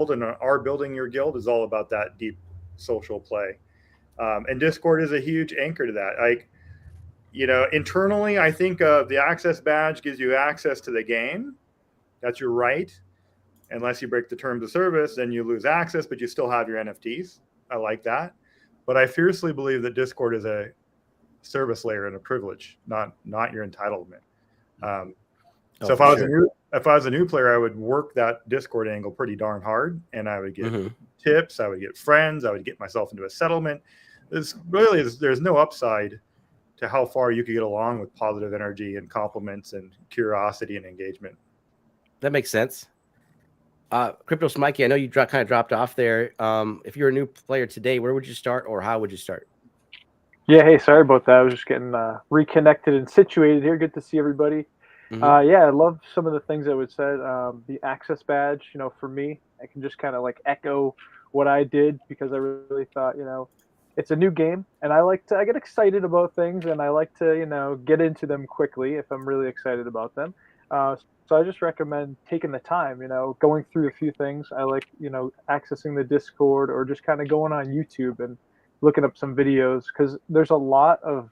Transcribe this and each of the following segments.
and our building your guild is all about that deep social play. And Discord is a huge anchor to that. Like, internally, I think the access badge gives you access to the game. That's your right. Unless you break the terms of service, then you lose access, but you still have your NFTs. I like that. But I fiercely believe that Discord is a service layer and a privilege, not your entitlement. So if I was a new player, I would work that Discord angle pretty darn hard, and I would get tips, I would get friends, I would get myself into a settlement. There's no upside to how far you could get along with positive energy and compliments and curiosity and engagement. That makes sense. CryptosMikey, I know you kind of dropped off there. If you're a new player today, where would you start, or how would you start? Yeah, hey, sorry about that. I was just getting reconnected and situated here. Good to see everybody. Yeah, I love some of the things that was said. The access badge, for me, I can just kind of like echo what I did, because I really thought, it's a new game, and I get excited about things, and I like to, get into them quickly if I'm really excited about them. So I just recommend taking the time, going through a few things. I like, accessing the Discord, or just kind of going on YouTube and looking up some videos, because there's a lot of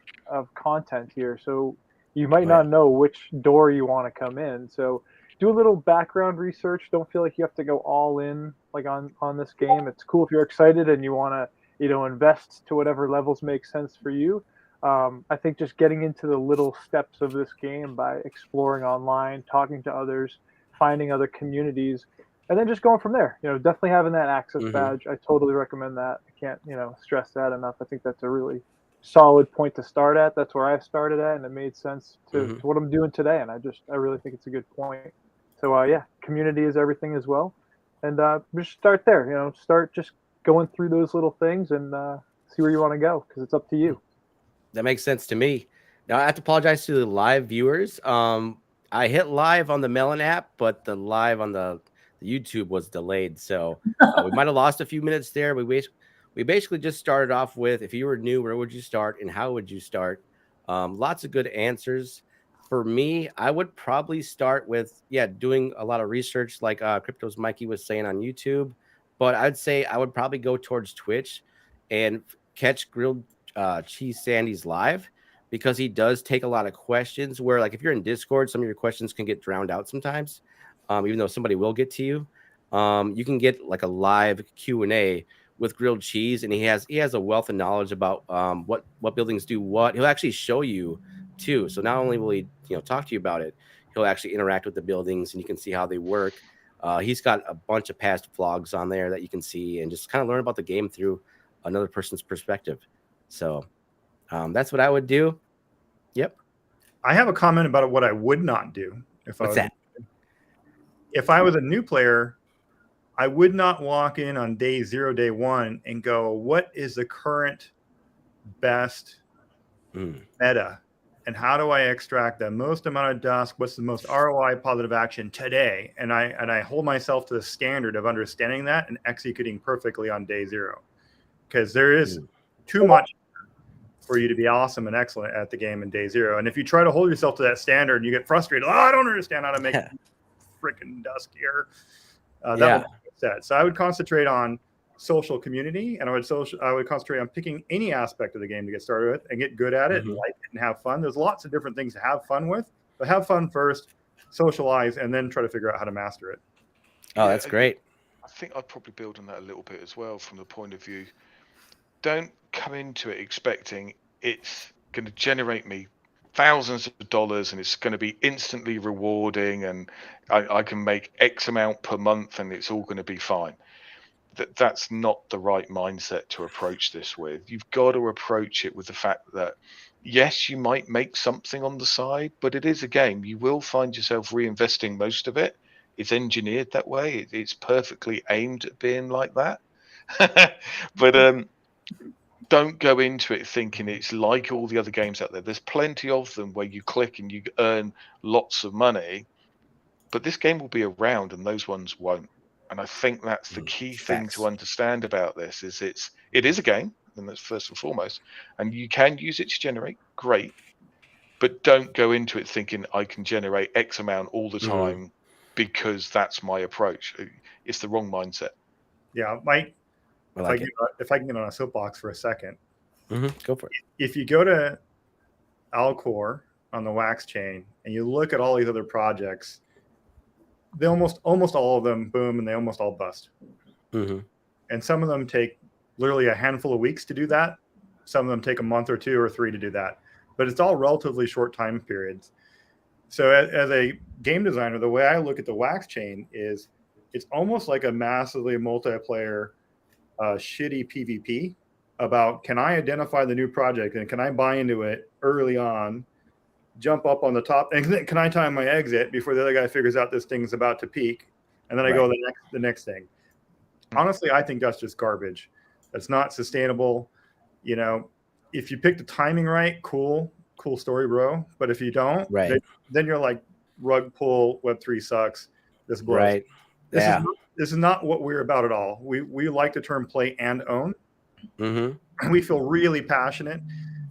content here. So you might not know which door you want to come in. So do a little background research. Don't feel like you have to go all in like on this game. It's cool if you're excited and you want to, invest to whatever levels make sense for you. I think just getting into the little steps of this game by exploring online, talking to others, finding other communities, and then just going from there. Definitely having that access badge. I totally recommend that. I can't, stress that enough. I think that's a really solid point to start at. That's where I've started at, and it made sense to what I'm doing today. And I really think it's a good point. So yeah, community is everything as well. And just start there. Start just going through those little things and see where you want to go, because it's up to you. That makes sense to me. Now I have to apologize to the live viewers. I hit live on the Melon app, but the live on the YouTube was delayed, so we might have lost a few minutes there. We basically just started off with, if you were new, where would you start and how would you start? Lots of good answers. For me, I would probably start with doing a lot of research, like CryptosMikey was saying on YouTube. But I'd say I would probably go towards Twitch and catch Grilled Cheese Sandy's live, because he does take a lot of questions where, like, if you're in Discord, some of your questions can get drowned out sometimes, even though somebody will get to you. You can get like a live Q&A with Grilled Cheese, and he has a wealth of knowledge about what buildings do what. He'll actually show you too. So not only will he talk to you about it, he'll actually interact with the buildings, and you can see how they work. He's got a bunch of past vlogs on there that you can see and just kind of learn about the game through another person's perspective. So that's what I would do. Yep. I have a comment about what I would not do if I was a new player. I would not walk in on day 0, day 1, and go, what is the current best meta? And how do I extract the most amount of dust? What's the most ROI positive action today? And I hold myself to the standard of understanding that and executing perfectly on day 0. Because there is too much for you to be awesome and excellent at the game in day 0. And if you try to hold yourself to that standard and you get frustrated, I don't understand how to make freaking dust here. That would be upset. So I would concentrate on social community, and I would concentrate on picking any aspect of the game to get started with and get good at it and like it and have fun. There's lots of different things to have fun with, but have fun first, socialize, and then try to figure out how to master it. Oh, that's great. I think I'd probably build on that a little bit as well, from the point of view, don't come into it expecting it's going to generate me thousands of dollars and it's going to be instantly rewarding and I can make X amount per month and it's all going to be fine. That's not the right mindset to approach this with. You've got to approach it with the fact that, yes, you might make something on the side, but it is a game. You will find yourself reinvesting most of it. It's engineered that way. It's perfectly aimed at being like that. But don't go into it thinking it's like all the other games out there. There's plenty of them where you click and you earn lots of money, but this game will be around and those ones won't. And I think that's the key thing to understand about this is it is a game, and that's first and foremost, and you can use it to generate, great, but don't go into it thinking I can generate X amount all the time because that's my approach. It's the wrong mindset. Yeah, Mike. Like if I can get on a soapbox for a second, go for it. If you go to Alcor on the Wax chain and you look at all these other projects, they almost all of them boom and they almost all bust. And some of them take literally a handful of weeks to do that. Some of them take a month or 2 or 3 to do that, but it's all relatively short time periods. So as a game designer, the way I look at the Wax chain is it's almost like a massively multiplayer shitty PvP about, can I identify the new project and can I buy into it early on, jump up on the top, and can I time my exit before the other guy figures out this thing's about to peak, and then I go the next thing. Honestly, I think that's just garbage. That's not sustainable. You know, if you pick the timing right, cool story, bro. But if you don't, then you're like, rug pull, Web3 sucks. This blows. Right. This is not what we're about at all. We like the term play and own. We feel really passionate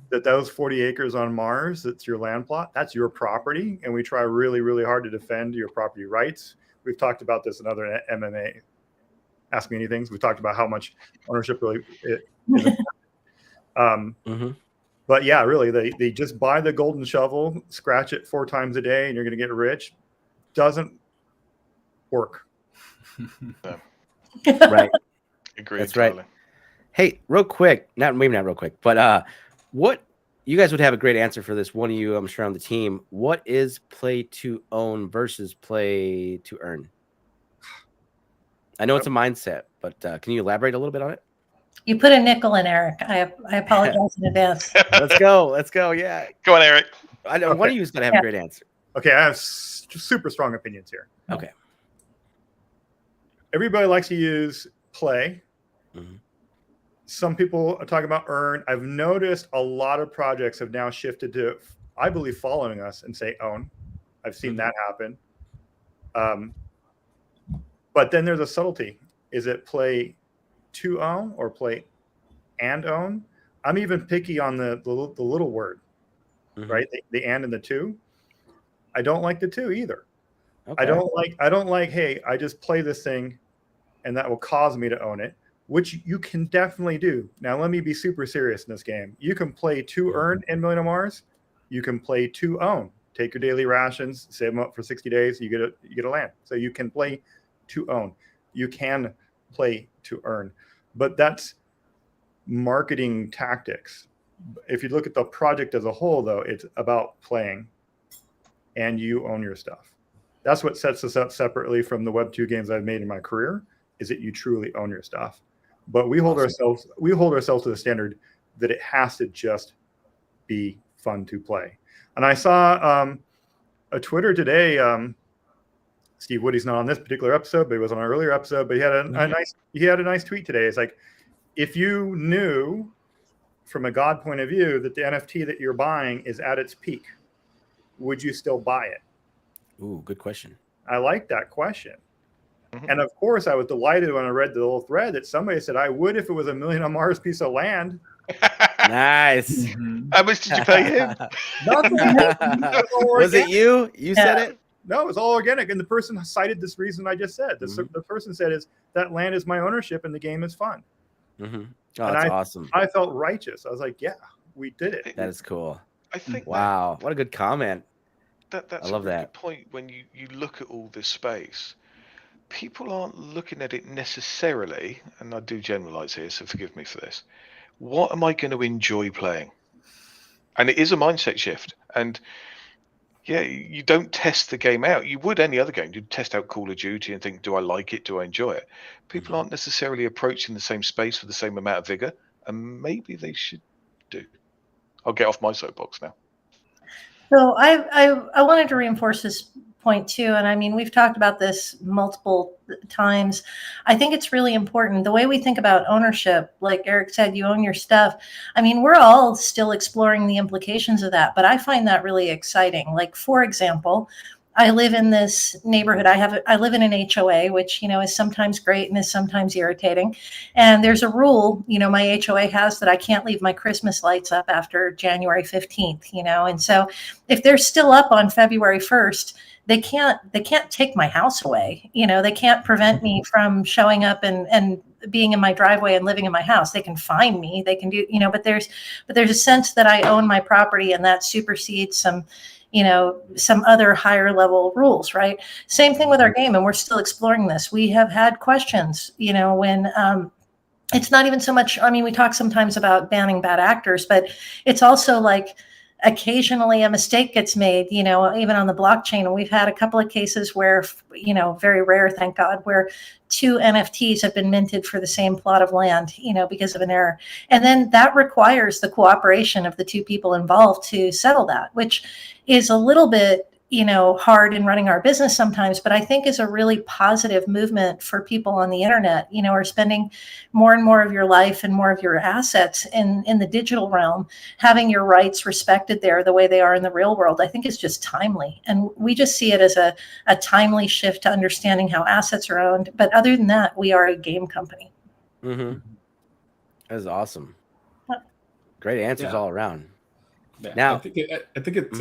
that those 40 acres on Mars, that's your land plot, that's your property. And we try really, really hard to defend your property rights. We've talked about this in other MMA Ask Me Anythings. We talked about how much ownership really is. But yeah, really, they just buy the golden shovel, scratch it 4 times a day, and you're going to get rich. Doesn't work. Right. Agreed. That's right. Hey, real quick, maybe not real quick, but what you guys would have a great answer for this. One of you, I'm sure, on the team. What is play to own versus play to earn? I know it's a mindset, but can you elaborate a little bit on it? You put a nickel in, Eric. I apologize in advance. Let's go. Yeah. Go on, Eric. I know one of you is going to have a great answer. Okay, I have super strong opinions here. Okay. Everybody likes to use play. Some people are talking about earn. I've noticed a lot of projects have now shifted to, I believe, following us and say own. I've seen that happen. But then there's a subtlety. Is it play to own or play and own? I'm even picky on the little word, right? The and the to. I don't like the to either. Okay. I don't like, hey, I just play this thing and that will cause me to own it, which you can definitely do. Now, let me be super serious in this game. You can play to earn in Million of Mars. You can play to own. Take your daily rations, save them up for 60 days, you get a land. So you can play to own. You can play to earn. But that's marketing tactics. If you look at the project as a whole, though, it's about playing and you own your stuff. That's what sets us up separately from the Web2 games I've made in my career, is that you truly own your stuff. But we hold ourselves to the standard that it has to just be fun to play. And I saw a Twitter today. Steve Woody's not on this particular episode, but he was on an earlier episode. But he had a nice tweet today. It's like, if you knew from a God point of view that the NFT that you're buying is at its peak, would you still buy it? Ooh, good question. I like that question. And of course, I was delighted when I read the little thread that somebody said, I would if it was a Million on Mars piece of land. Nice. How much did you pay him? Was it you? You said it? No, it was all organic. And the person cited this reason I just said. The person said is that land is my ownership and the game is fun. Oh, that's awesome. I felt righteous. I was like, yeah, we did it. That is cool. I think wow, what a good comment. That's I love a really that good point. When you look at all this space, people aren't looking at it necessarily, and I do generalize here, so forgive me for this. What am I going to enjoy playing? And it is a mindset shift. And yeah, you don't test the game out. You would any other game. You'd test out Call of Duty and think, do I like it? Do I enjoy it? People aren't necessarily approaching the same space with the same amount of vigor, and maybe they should do. I'll get off my soapbox now. So I wanted to reinforce this point too. And I mean, we've talked about this multiple times. I think it's really important. The way we think about ownership, like Eric said, you own your stuff. I mean, we're all still exploring the implications of that, but I find that really exciting. Like, for example, I live in this neighborhood. I live in an HOA, which, you know, is sometimes great and is sometimes irritating. And there's a rule, you know, my HOA has that I can't leave my Christmas lights up after January 15th, you know. And so if they're still up on February 1st, they can't take my house away. They can't prevent me from showing up and being in my driveway and living in my house. They can find me. They can do, but there's a sense that I own my property, and that supersedes some other higher level rules, right? Same thing with our game, and we're still exploring this. We have had questions, when it's not even so much, we talk sometimes about banning bad actors, but it's also like occasionally a mistake gets made, even on the blockchain. And we've had a couple of cases where, very rare, thank God, where 2 NFTs have been minted for the same plot of land, because of an error. And then that requires the cooperation of the 2 people involved to settle that, which is a little bit, hard in running our business sometimes, but I think is a really positive movement for people on the internet, are spending more and more of your life and more of your assets in the digital realm. Having your rights respected there the way they are in the real world, I think is just timely. And we just see it as a timely shift to understanding how assets are owned. But other than that, we are a game company. Mm-hmm. That is awesome. Great answers all around. Yeah, now, I think it's.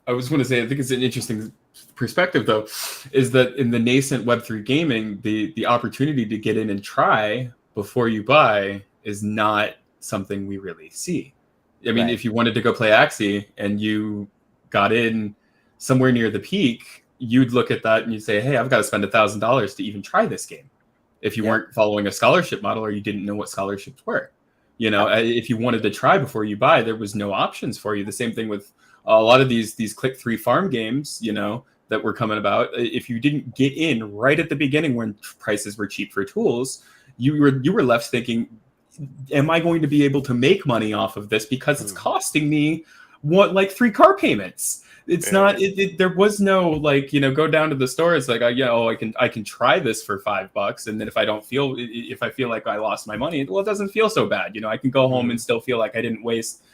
I was going to say, I think it's an interesting perspective, though, is that in the nascent Web3 gaming, the opportunity to get in and try before you buy is not something we really see. I mean, if you wanted to go play Axie and you got in somewhere near the peak, you'd look at that and you'd say, hey, I've got to spend $1,000 to even try this game. If you weren't following a scholarship model or you didn't know what scholarships were. If you wanted to try before you buy, there was no options for you. The same thing with a lot of these click-3 farm games, that were coming about. If you didn't get in right at the beginning when prices were cheap for tools, you were left thinking, am I going to be able to make money off of this because it's costing me 3 car payments? It's not. There was no go down to the store. It's like I can try this for $5, and then if I feel like I lost my money, well, it doesn't feel so bad. I can go home and still feel like I didn't waste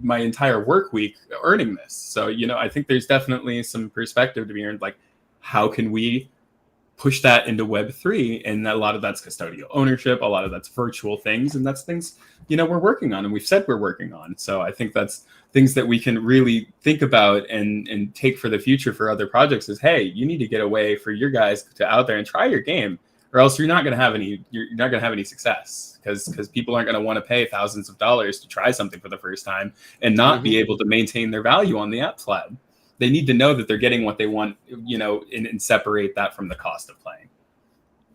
my entire work week earning this. So I think there's definitely some perspective to be earned. Like, how can we push that into Web3? And a lot of that's custodial ownership. A lot of that's virtual things, and that's things we're working on, and we've said we're working on. So I think that's things that we can really think about and take for the future for other projects. Is, hey, you need to get a way for your guys to out there and try your game, or else you're not going to have any success, because people aren't going to want to pay thousands of dollars to try something for the first time and not be able to maintain their value on the app flag. They need to know that they're getting what they want, and separate that from the cost of playing.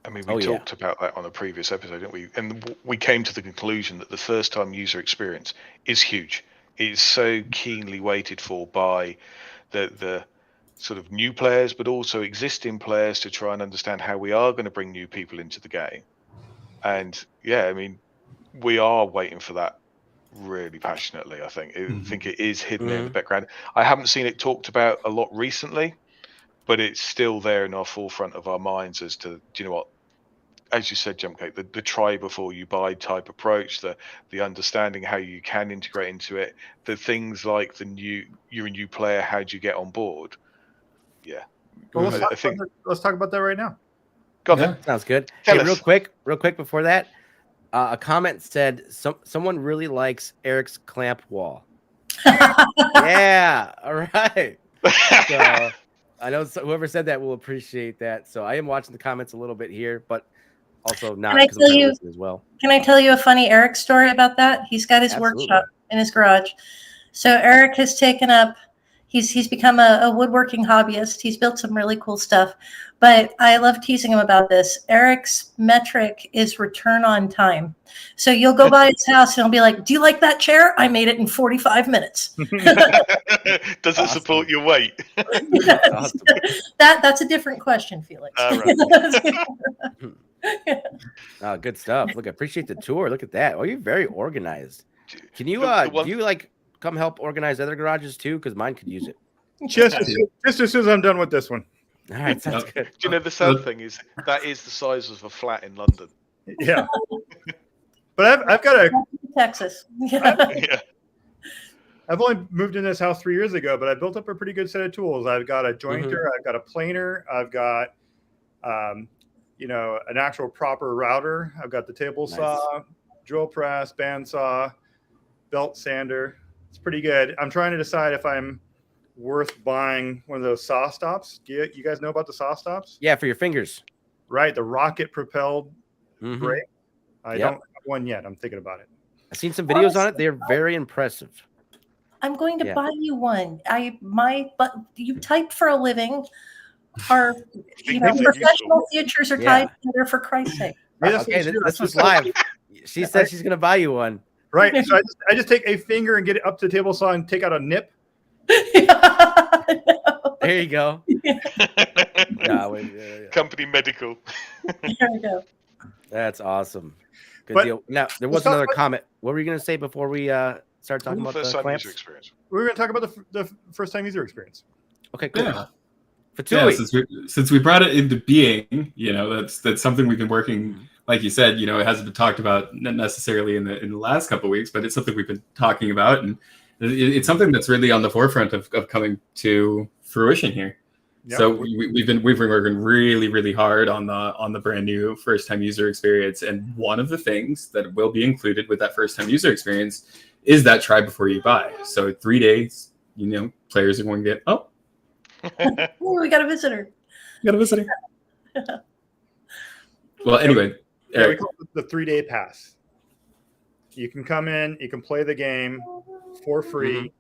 I mean, we talked about that on a previous episode, didn't we? And we came to the conclusion that the first time user experience is huge. It is so keenly waited for by the sort of new players, but also existing players, to try and understand how we are going to bring new people into the game. And I mean, we are waiting for that really passionately. I think it is hidden in the background. I haven't seen it talked about a lot recently, but it's still there in our forefront of our minds as to, do you know what, as you said, Jumpgate, the try before you buy type approach, the understanding how you can integrate into it, the things like you're a new player, how do you get on board? Well, let's talk about that right now. Go on then. Sounds good. Hey, real quick before that, a comment said someone really likes Erik's clamp wall. Yeah, all right. So I know whoever said that will appreciate that. So I am watching the comments a little bit here, but also not because I'm listening as well. Can I tell you a funny Erik story about that? He's got his workshop in his garage. So Erik has taken up. He's become a woodworking hobbyist. He's built some really cool stuff. But I love teasing him about this. Erik's metric is return on time. So you'll go by his house and he'll be like, do you like that chair? I made it in 45 minutes. Does it support your weight? Awesome. That's a different question, Felix. Oh, good stuff. Look, I appreciate the tour. Look at that. Oh, you're very organized. Can you do you come help organize other garages too? Because mine could use it. Just as soon as I'm done with this one. All right, sounds good. Do you know the sad thing is that is the size of a flat in London? Yeah. But I've got Texas. I've only moved in this house 3 years ago, but I built up a pretty good set of tools. I've got a jointer, I've got a planer, I've got an actual proper router. I've got the table saw, drill press, bandsaw, belt sander. It's pretty good. I'm trying to decide if I'm worth buying one of those saw stops. Do you guys know about the saw stops? Yeah, for your fingers. Right, the rocket propelled brake. I Yep. don't have one yet. I'm thinking about it. I've seen some videos on it. They're very impressive. I'm going to buy you one. But you type for a living. Our professional futures are tied together, for Christ's sake. Okay, this was live. She said she's going to buy you one. Right. So I just take a finger and get it up to the table saw and take out a nip. There you go. Company medical. There we go. That's awesome. Good deal. Now, there was another comment. What were you going to say before we start talking about the clamps? User experience. We were going to talk about the first time user experience. Okay, cool. Yeah. Fatui. Since we brought it into being, that's something we've been working. Like you said, it hasn't been talked about not necessarily in the last couple of weeks, but it's something we've been talking about, and it's something that's really on the forefront of coming to fruition here. Yep. So we've been working really, really hard on the brand new first time user experience, and one of the things that will be included with that first time user experience is that try before you buy. So 3 days, players are going to get we got a visitor. Well, anyway, we call it the 3-day pass. You can come in, you can play the game for free.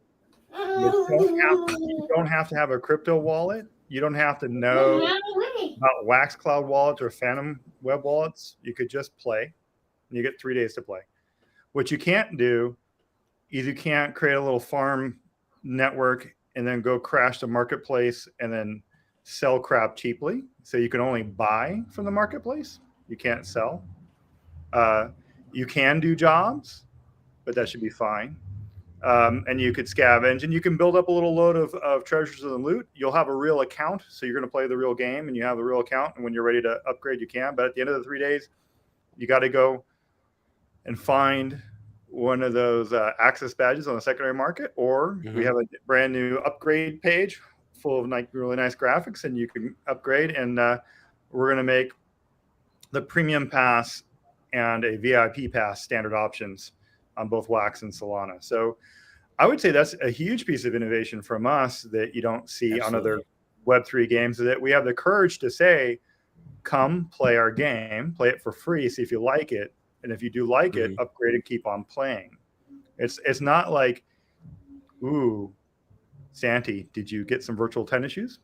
You don't have to have a crypto wallet. You don't have to know about Wax Cloud wallets or Phantom Web wallets. You could just play. You get 3 days to play. What you can't do is you can't create a little farm network and then go crash the marketplace and then sell crap cheaply. So you can only buy from the marketplace. You can't sell. You can do jobs, but that should be fine. And you could scavenge, and you can build up a little load of treasures and loot. You'll have a real account, so you're going to play the real game, and you have the real account. And when you're ready to upgrade, you can. But at the end of the 3 days, you got to go and find one of those access badges on the secondary market, or we have a brand new upgrade page full of really nice graphics, and you can upgrade. And we're going to make the premium pass and a VIP pass standard options on both Wax and Solana. So I would say that's a huge piece of innovation from us that you don't see on other Web3 games, that we have the courage to say, come play our game, play it for free, see if you like it. And if you do like it, upgrade and keep on playing. It's not like, ooh, Santi, did you get some virtual tennis shoes?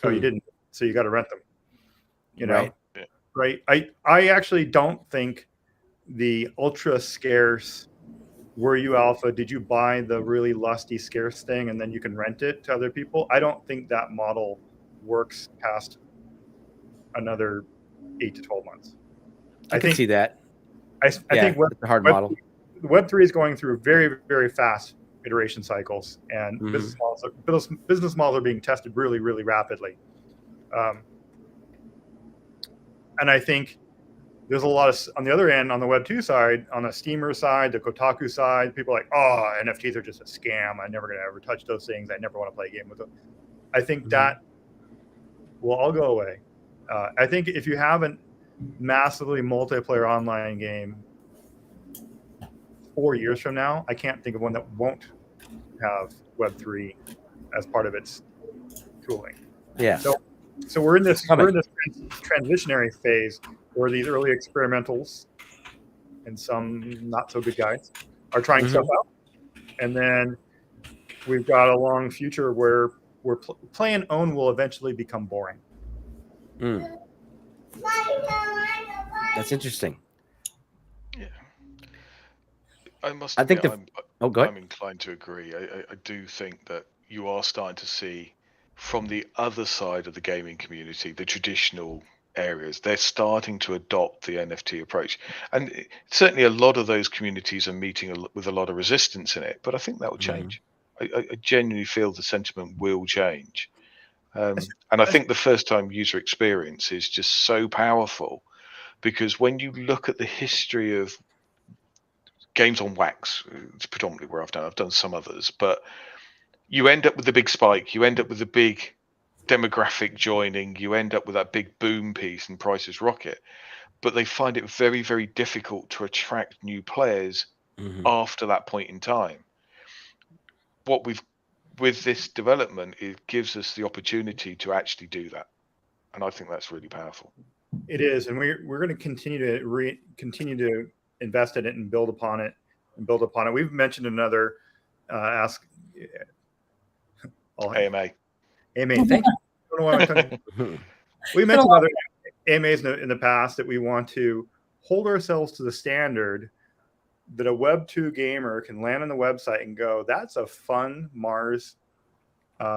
Oh, you didn't. So you got to rent them. Right. I actually don't think the ultra scarce, were you alpha, did you buy the really lusty scarce thing and then you can rent it to other people? I don't think that model works past another 8 to 12 months. I can see that. I think it's a hard model. Web3 is going through very, very fast iteration cycles, and business models are being tested really, really rapidly. And I think there's a lot of, on the other end, on the Web2 side, on the Steamer side, the Kotaku side, people are like, oh, NFTs are just a scam. I'm never going to ever touch those things. I never want to play a game with them. I think that will all go away. I think if you have a massively multiplayer online game 4 years from now, I can't think of one that won't have Web3 as part of its tooling. Yeah. So we're in this transitionary phase where these early experimentals and some not so good guys are trying stuff out, and then we've got a long future where play and own will eventually become boring. That's interesting. Yeah, I think I'm inclined to agree. I do think that you are starting to see from the other side of the gaming community, the traditional areas, they're starting to adopt the NFT approach, and certainly a lot of those communities are meeting with a lot of resistance in it. But I think that will change. I genuinely feel the sentiment will change, and I think the first-time user experience is just so powerful, because when you look at the history of games on Wax, it's predominantly where I've done some others, but you end up with the big spike, you end up with the big demographic joining, you end up with that big boom piece and prices rocket, but they find it very, very difficult to attract new players after that point in time. What we've with this development, it gives us the opportunity to actually do that, and I think that's really powerful. It is, and we're going to continue to invest in it and build upon it. We've mentioned another AMA. Thank you. I don't know why I'm talking. We mentioned other AMAs in the past that we want to hold ourselves to the standard that a Web 2 gamer can land on the website and go, "That's a fun Mars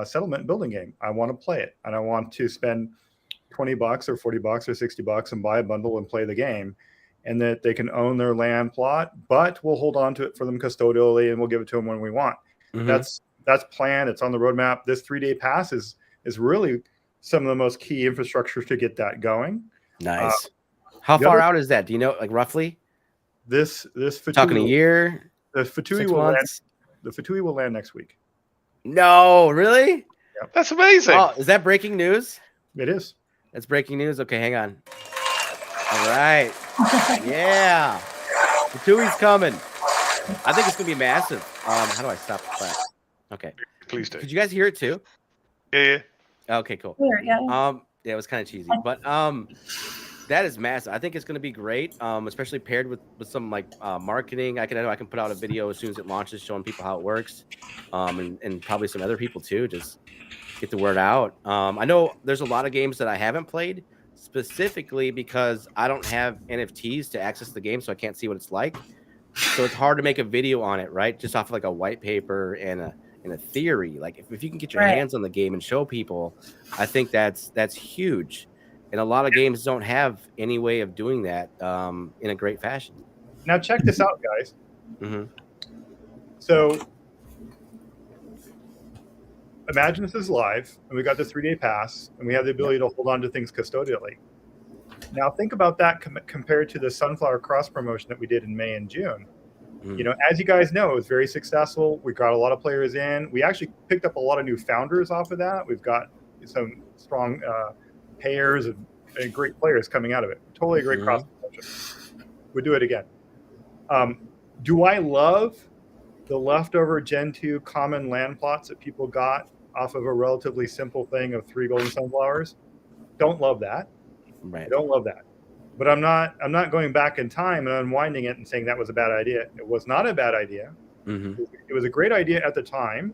settlement building game. I want to play it, and I want to spend $20 or $40 or $60 and buy a bundle and play the game," and that they can own their land plot, but we'll hold on to it for them custodially and we'll give it to them when we want. That's planned. It's on the roadmap. This 3-day pass is really some of the most key infrastructure to get that going. Nice. How far out is that? Do you know, like roughly? This Fatui talking a year. The Fatui will land. The Fatui will land next week. No, really? Yep. That's amazing. Oh, is that breaking news? It is. That's breaking news. Okay, hang on. All right. Yeah. Fatui's coming. I think it's gonna be massive. How do I stop the clap? Okay. Please do. Did you guys hear it too? Yeah. Okay, cool. Yeah. Yeah, it was kind of cheesy, but that is massive. I think it's going to be great, especially paired with some like marketing. I can put out a video as soon as it launches, showing people how it works, and probably some other people too. Just get the word out. I know there's a lot of games that I haven't played specifically because I don't have NFTs to access the game, so I can't see what it's like. So it's hard to make a video on it, right? Just off of like a white paper and a theory. Like if you can get your hands on the game and show people, I think that's huge. And a lot of games don't have any way of doing that in a great fashion. Now check this out, guys. So imagine this is live, and we got the 3-day pass, and we have the ability to hold on to things custodially. Now think about that compared to the Sunflower cross promotion that we did in May and June. You know, as you guys know, it was very successful. We got a lot of players in. We actually picked up a lot of new founders off of that. We've got some strong payers and great players coming out of it. Totally a great cross promotion. We'd do it again. Do I love the leftover Gen 2 common land plots that people got off of a relatively simple thing of 3 golden sunflowers? Don't love that. Right. I don't love that. But I'm not going back in time and unwinding it and saying that was a bad idea. It was not a bad idea. It was a great idea at the time.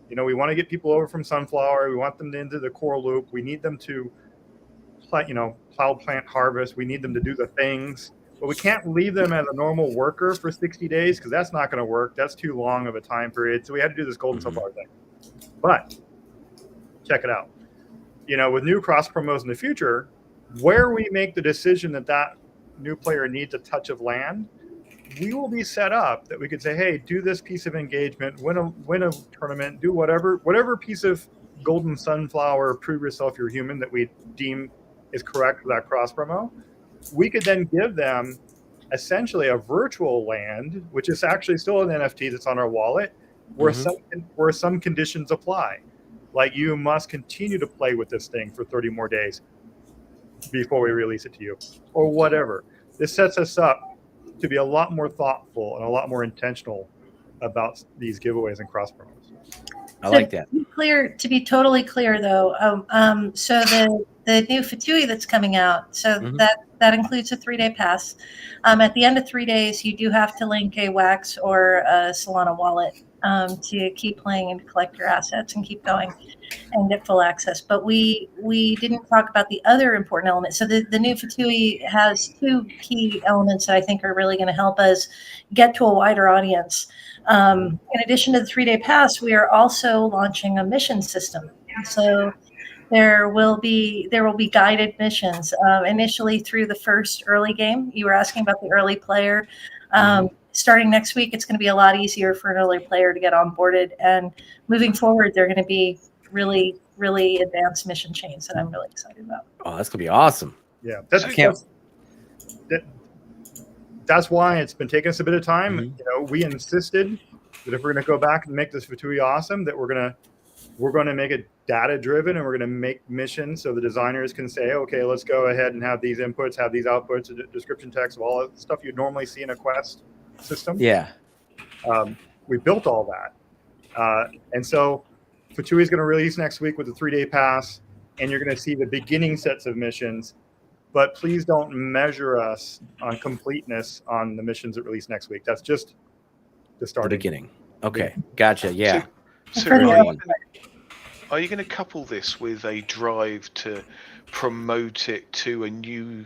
You know, we want to get people over from Sunflower. We want them into the core loop. We need them to plow, plant, harvest. We need them to do the things. But we can't leave them as a normal worker for 60 days because that's not going to work. That's too long of a time period. So we had to do this golden sunflower thing. But check it out. You know, with new cross promos in the future, where we make the decision that new player needs a touch of land, we will be set up that we could say, hey, do this piece of engagement, win a tournament, do whatever piece of golden sunflower, prove yourself you're human that we deem is correct for that cross promo. We could then give them essentially a virtual land, which is actually still an NFT that's on our wallet, where some conditions apply. Like you must continue to play with this thing for 30 more days before we release it to you, or whatever. This sets us up to be a lot more thoughtful and a lot more intentional about these giveaways and cross promos. I like that. To be totally clear, though, so the new Fatui that's coming out, so that includes a 3-day pass. At the end of 3 days, you do have to link a Wax or a Solana wallet to keep playing and collect your assets and keep going and get full access. But we didn't talk about the other important elements. So the new Fatui has 2 key elements that I think are really going to help us get to a wider audience. In addition to the 3-day pass, we are also launching a mission system. So there will be guided missions initially through the first early game. You were asking about the early player. Starting next week, it's going to be a lot easier for an early player to get onboarded. And moving forward, they're going to be really, really advanced mission chains that I'm really excited about. Oh, that's going to be awesome. Yeah, that's why it's been taking us a bit of time. You know, we insisted that if we're going to go back and make this Fatui awesome, that we're going to make it data driven, and we're going to make missions so the designers can say, okay, let's go ahead and have these inputs, have these outputs, a description text of all the stuff you'd normally see in a quest system. Yeah. We built all that. And so Fatui is going to release next week with a 3-day pass, and you're going to see the beginning sets of missions. But please don't measure us on completeness on the missions that release next week. That's just the starting. The beginning. Okay, gotcha. Yeah. So are you going to couple this with a drive to promote it to a new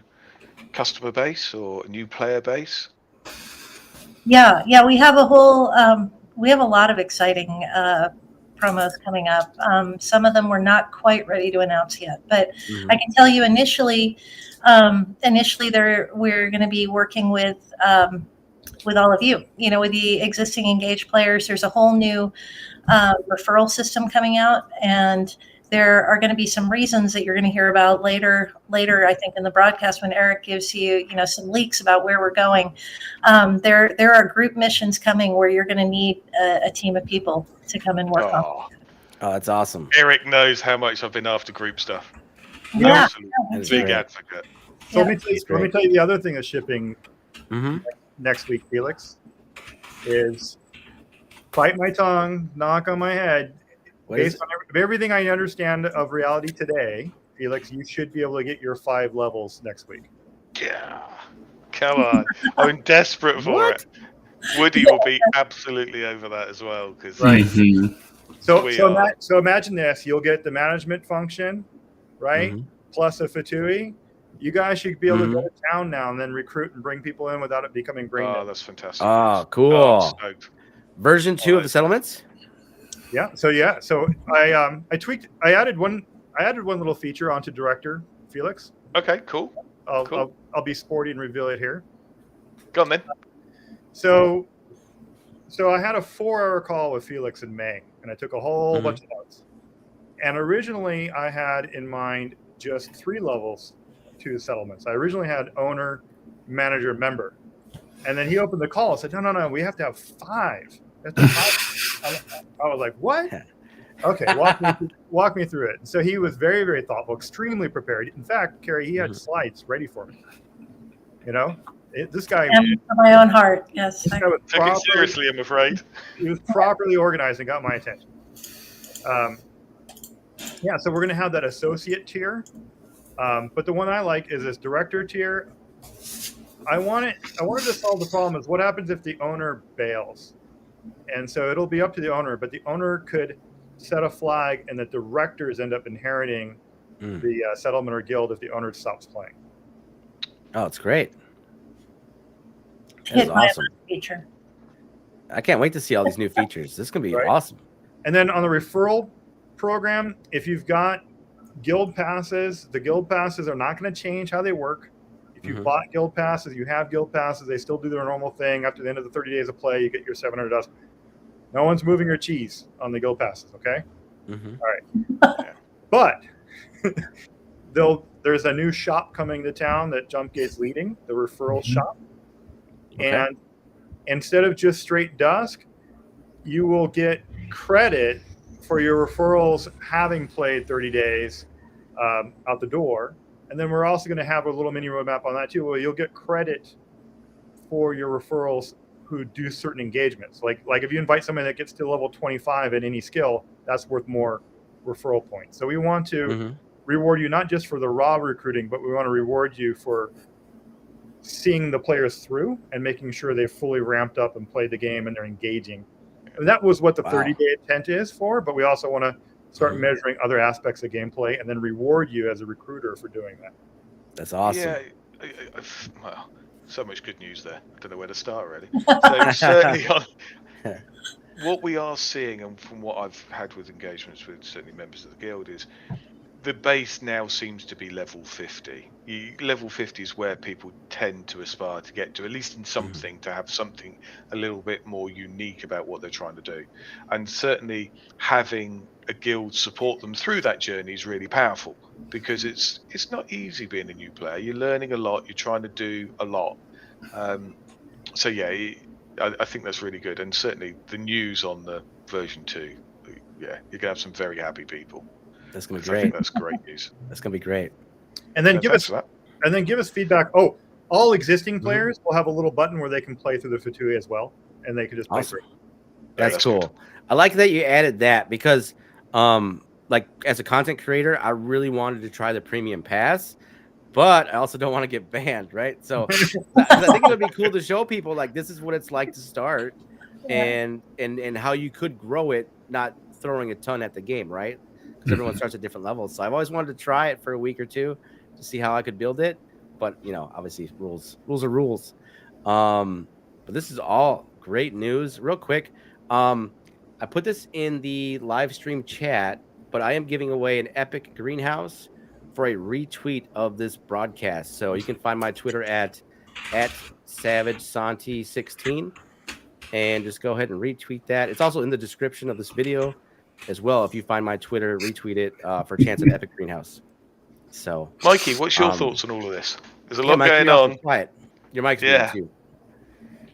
customer base or a new player base? Yeah, we have a whole we have a lot of exciting promos coming up. Some of them we're not quite ready to announce yet, but I can tell you initially we're going to be working with all of you, with the existing engaged players. There's a whole new referral system coming out, and there are going to be some reasons that you're going to hear about later, I think, in the broadcast when Erik gives you, some leaks about where we're going. There are group missions coming where you're going to need a team of people to come and work on. Oh, that's awesome. Erik knows how much I've been after group stuff. Yeah. Big advocate. So let me tell you the other thing that's shipping next week, Feelix, is bite my tongue, knock on my head. Based on everything I understand of reality today, Feelix, you should be able to get your 5 levels next week. Yeah. Come on. I'm desperate for it. Woody will be absolutely over that as well. So imagine this. You'll get the management function, right? Plus a Fatui. You guys should be able to go to town now and then recruit and bring people in without it becoming brain dead. Oh, that's fantastic. Oh, cool. Version 2 of the settlements? Yeah. So I tweaked. I added one little feature onto Director Feelix. Okay. Cool. I'll be sporty and reveal it here. Go on then. So I had a 4-hour call with Feelix in May, and I took a whole bunch of notes. And originally, I had in mind just 3 levels to the settlements. I originally had owner, manager, member, and then he opened the call and said, "No, we have to have 5." I was like, "What?" Okay, walk me through it. So he was very, very thoughtful, extremely prepared. In fact, Keri, he had slides ready for me. This guy. And for my own heart, yes. Took it seriously, I'm afraid. He was properly organized and got my attention. So we're going to have that associate tier, but the one I like is this director tier. I wanted to solve the problem is what happens if the owner bails. And so it'll be up to the owner, but the owner could set a flag and the directors end up inheriting the settlement or guild if the owner stops playing. Oh, it's great. That's awesome. Feature. I can't wait to see all these new features. This is going to be awesome. And then on the referral program, if you've got guild passes, the guild passes are not going to change how they work. If you bought guild passes, you have guild passes, they still do their normal thing. After the end of the 30 days of play, you get your 700 dust. No one's moving your cheese on the guild passes, okay? All right. But there's a new shop coming to town that Jumpgate's leading, the Referral Shop. Okay. And instead of just straight dusk, you will get credit for your referrals having played 30 days out the door. And then we're also going to have a little mini roadmap on that too, where you'll get credit for your referrals who do certain engagements. Like if you invite somebody that gets to level 25 at any skill, that's worth more referral points. So we want to reward you not just for the raw recruiting, but we want to reward you for seeing the players through and making sure they've fully ramped up and played the game and they're engaging. And that was what the 30-day intent is for, but we also want to start measuring other aspects of gameplay and then reward you as a recruiter for doing that. That's awesome. Yeah, well, so much good news there. I don't know where to start really. So certainly what we are seeing, and from what I've had with engagements with certainly members of the guild, is the base now seems to be level 50. Level 50 is where people tend to aspire to get to, at least in something, to have something a little bit more unique about what they're trying to do. And certainly having a guild support them through that journey is really powerful, because it's not easy being a new player. You're learning a lot, you're trying to do a lot. So yeah, I think that's really good. And certainly the news on the version 2, yeah, you're going to have some very happy people. That's gonna be great. I think that's great news. That's gonna be great. And then give us feedback. Oh, all existing players will have a little button where they can play through the Fatui as well, and they can just play through. That's cool. Good. I like that you added that, because Like as a content creator, I really wanted to try the premium pass, but I also don't want to get banned, right? So I think it would be cool to show people like this is what it's like to start, and how you could grow it, not throwing a ton at the game, right? Because everyone starts at different levels. So I've always wanted to try it for a week or two to see how I could build it. But obviously rules are rules. But this is all great news. Real quick, I put this in the live stream chat, but I am giving away an epic greenhouse for a retweet of this broadcast. So you can find my Twitter at SavageSanti16 and just go ahead and retweet that. It's also in the description of this video as well. If you find my Twitter, retweet it for a chance at epic greenhouse. So, Mikey, what's your thoughts on all of this? There's a lot going on. Quiet. Your mic's muted too.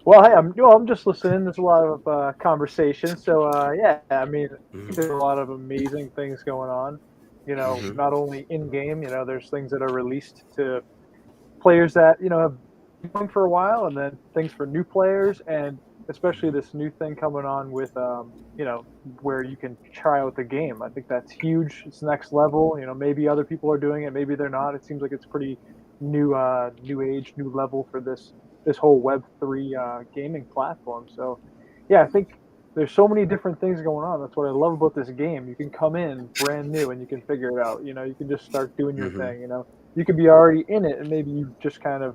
Well, hey, I'm just listening. There's a lot of conversation. So, I mean, there's a lot of amazing things going on. Not only in game. There's things that are released to players that have been playing for a while, and then things for new players, and especially this new thing coming on with where you can try out the game. I think that's huge. It's next level. Maybe other people are doing it, maybe they're not. It seems like it's pretty new age, new level for this whole Web3 gaming platform. So, yeah, I think there's so many different things going on. That's what I love about this game. You can come in brand new and you can figure it out. You can just start doing your thing. You could be already in it and maybe you just kind of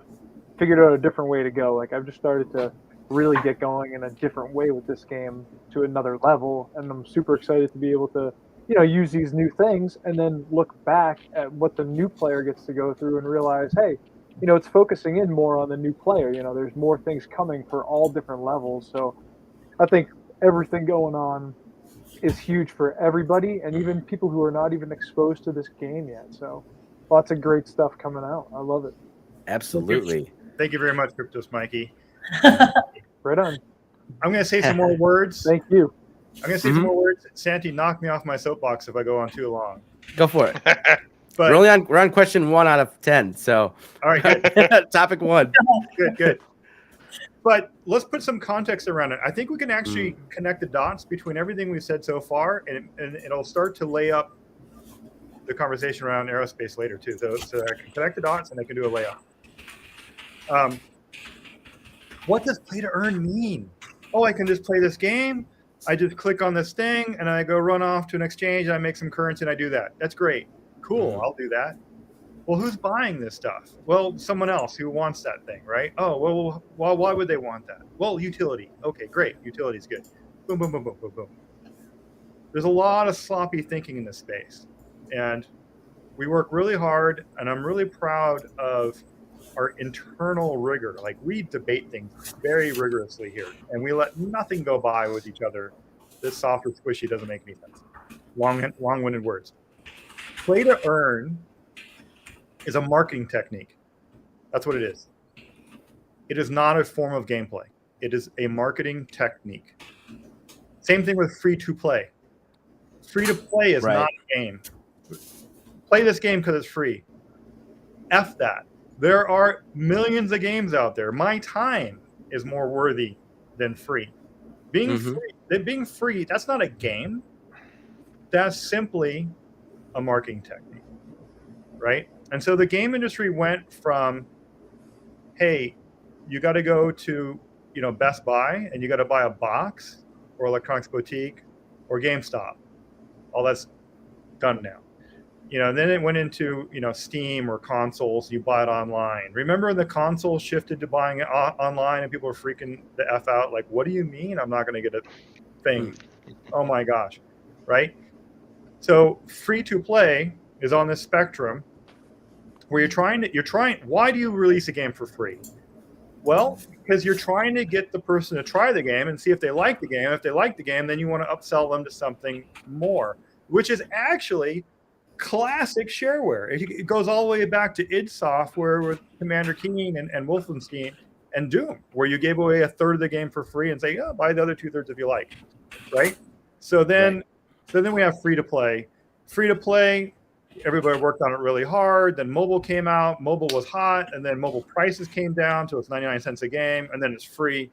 figured out a different way to go. Like I've just started to really get going in a different way with this game to another level, and I'm super excited to be able to use these new things and then look back at what the new player gets to go through and realize, hey, it's focusing in more on the new player. There's more things coming for all different levels. So I think everything going on is huge for everybody, and even people who are not even exposed to this game yet. So lots of great stuff coming out. I love it. Absolutely. Thank you very much, Mikey. Right on. I'm going to say some more words. Thank you. I'm going to say some more words. Santi, knock me off my soapbox if I go on too long. Go for it. But we're on question 1 out of 10. So all right, good. Topic 1. Good. But let's put some context around it. I think we can actually connect the dots between everything we've said so far, and it'll start to lay up the conversation around aerospace later too. So I can connect the dots and I can do a layup. What does play to earn mean? Oh, I can just play this game. I just click on this thing and I go run off to an exchange and I make some currency and I do that. That's great. Cool. I'll do that. Well, who's buying this stuff? Well, someone else who wants that thing, right? Oh, well, why would they want that? Well, utility. Okay, great. Utility's good. Boom, boom, boom, boom, boom, boom. There's a lot of sloppy thinking in this space. And we work really hard, and I'm really proud of our internal rigor. Like, we debate things very rigorously here, and we let nothing go by with each other. This soft or squishy doesn't make any sense. Long-winded words. Play to earn is a marketing technique. That's what it is. It is not a form of gameplay. It is a marketing technique. Same thing with free to play. Free to play is not a game. Play this game because it's free. F that. There are millions of games out there. My time is more worthy than free. Being free, that's not a game. That's simply a marketing technique, right? And so the game industry went from, hey, you got to go to, Best Buy and you got to buy a box or Electronics Boutique or GameStop. All that's done now. And then it went into, Steam or consoles. You buy it online. Remember when the console shifted to buying it online and people were freaking the F out? Like, what do you mean I'm not going to get a thing? Oh my gosh, right? So free to play is on this spectrum where why do you release a game for free? Well, because you're trying to get the person to try the game and see if they like the game. If they like the game, then you want to upsell them to something more, which is actually classic shareware. It goes all the way back to id Software with Commander Keen and Wolfenstein and Doom, where you gave away a third of the game for free and say, oh, buy the other 2/3 if you like, right? So then we have free to play. Free to play, everybody worked on it really hard. Then mobile came out. Mobile was hot, and then mobile prices came down to it's 99 cents a game, and then it's free.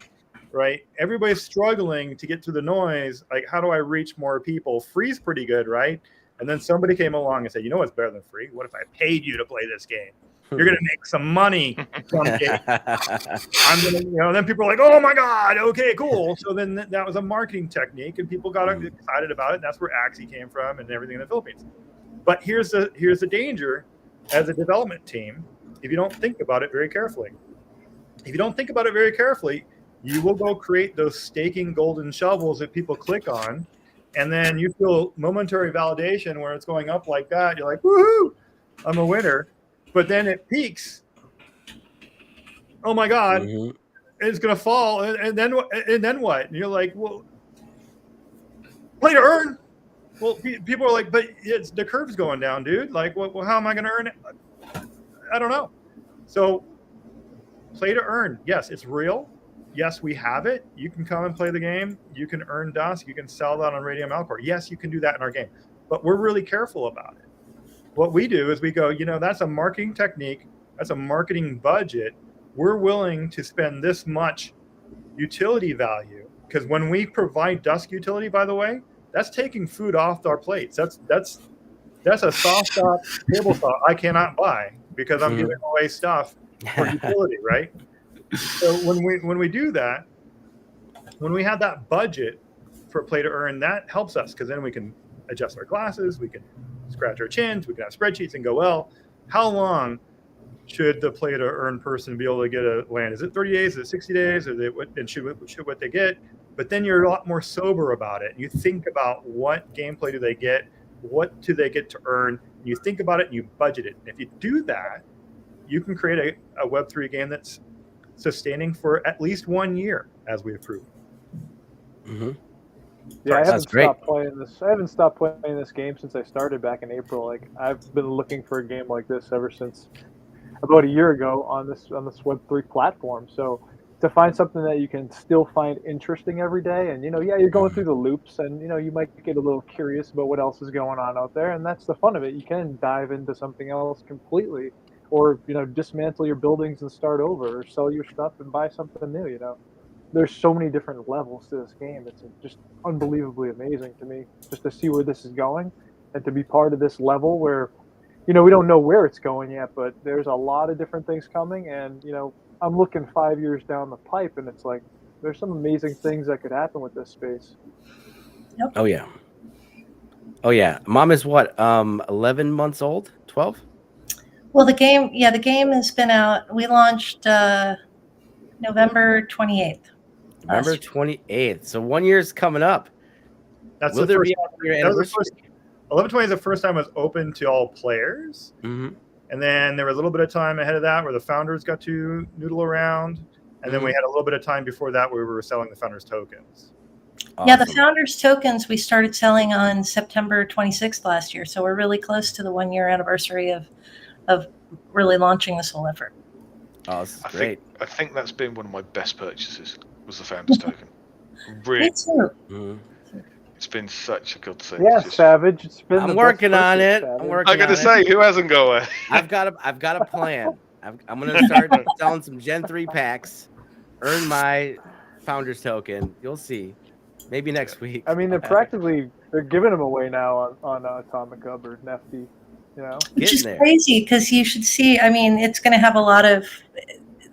right? Everybody's struggling to get through the noise. Like, how do I reach more people? Free's pretty good, right? And then somebody came along and said, you know what's better than free? What if I paid you to play this game? You're going to make some money. Jumpgate. I'm going to, then people are like, oh my God, okay, cool. So then that was a marketing technique, and people got excited about it. And that's where Axie came from and everything in the Philippines. But here's the danger as a development team. If you don't think about it very carefully, you will go create those staking golden shovels that people click on. And then you feel momentary validation where it's going up like that. You're like, woohoo, I'm a winner. But then it peaks. Oh my God, it's gonna fall, and then what? And you're like, well, play to earn. Well, people are like, but the curve's going down, dude. Like, well, how am I gonna earn it? I don't know. So, play to earn. Yes, it's real. Yes, we have it. You can come and play the game. You can earn dust. You can sell that on Radium Alcor. Yes, you can do that in our game, but we're really careful about it. What we do is we go, that's a marketing technique. That's a marketing budget. We're willing to spend this much utility value, because when we provide dusk utility, by the way, that's taking food off our plates. That's a soft stop table saw I cannot buy because I'm giving away stuff for utility, right? So when we do that, when we have that budget for play to earn, that helps us, because then we can adjust our glasses, we can scratch our chins, we can have spreadsheets and go, well, how long should the play to earn person be able to get a land? Is it 30 days? Is it 60 days? And should what they get? But then you're a lot more sober about it. You think about what gameplay do they get? What do they get to earn? You think about it and you budget it. And if you do that, you can create a Web3 game that's sustaining for at least 1 year, as we have proven. Yeah, I haven't stopped playing this. I haven't stopped playing this game since I started back in April. Like, I've been looking for a game like this ever since about a year ago on this Web3 platform. So to find something that you can still find interesting every day, and you're going through the loops, and you might get a little curious about what else is going on out there, and that's the fun of it. You can dive into something else completely, or dismantle your buildings and start over, or sell your stuff and buy something new. There's so many different levels to this game. It's just unbelievably amazing to me, just to see where this is going, and to be part of this level where, we don't know where it's going yet, but there's a lot of different things coming. And, I'm looking 5 years down the pipe, and it's like, there's some amazing things that could happen with this space. Yep. Oh yeah. Mom is what? 11 months old? 12? Well, the game has been out. We launched November 28th. November 28th. So 1 year's coming up. That's Will the there first. be your anniversary? 11/20 is the first time it was open to all players. And then there was a little bit of time ahead of that where the founders got to noodle around. And then we had a little bit of time before that where we were selling the founders tokens. Awesome. Yeah, the founders tokens we started selling on September 26th last year. So we're really close to the 1 year anniversary of really launching this whole effort. Oh, this is great. I think that's been one of my best purchases, was the founders token. Really. Me too. It's been such a good thing. Yeah, Savage. It's been. I'm working on it. I gotta say, who hasn't got one? I've got a plan. I'm gonna start selling some Gen 3 packs, earn my founders token. You'll see. Maybe next week. I mean, they're giving them away now on Atomic Hub or Nefty. Which is crazy, because you should see. I mean, it's going to have a lot of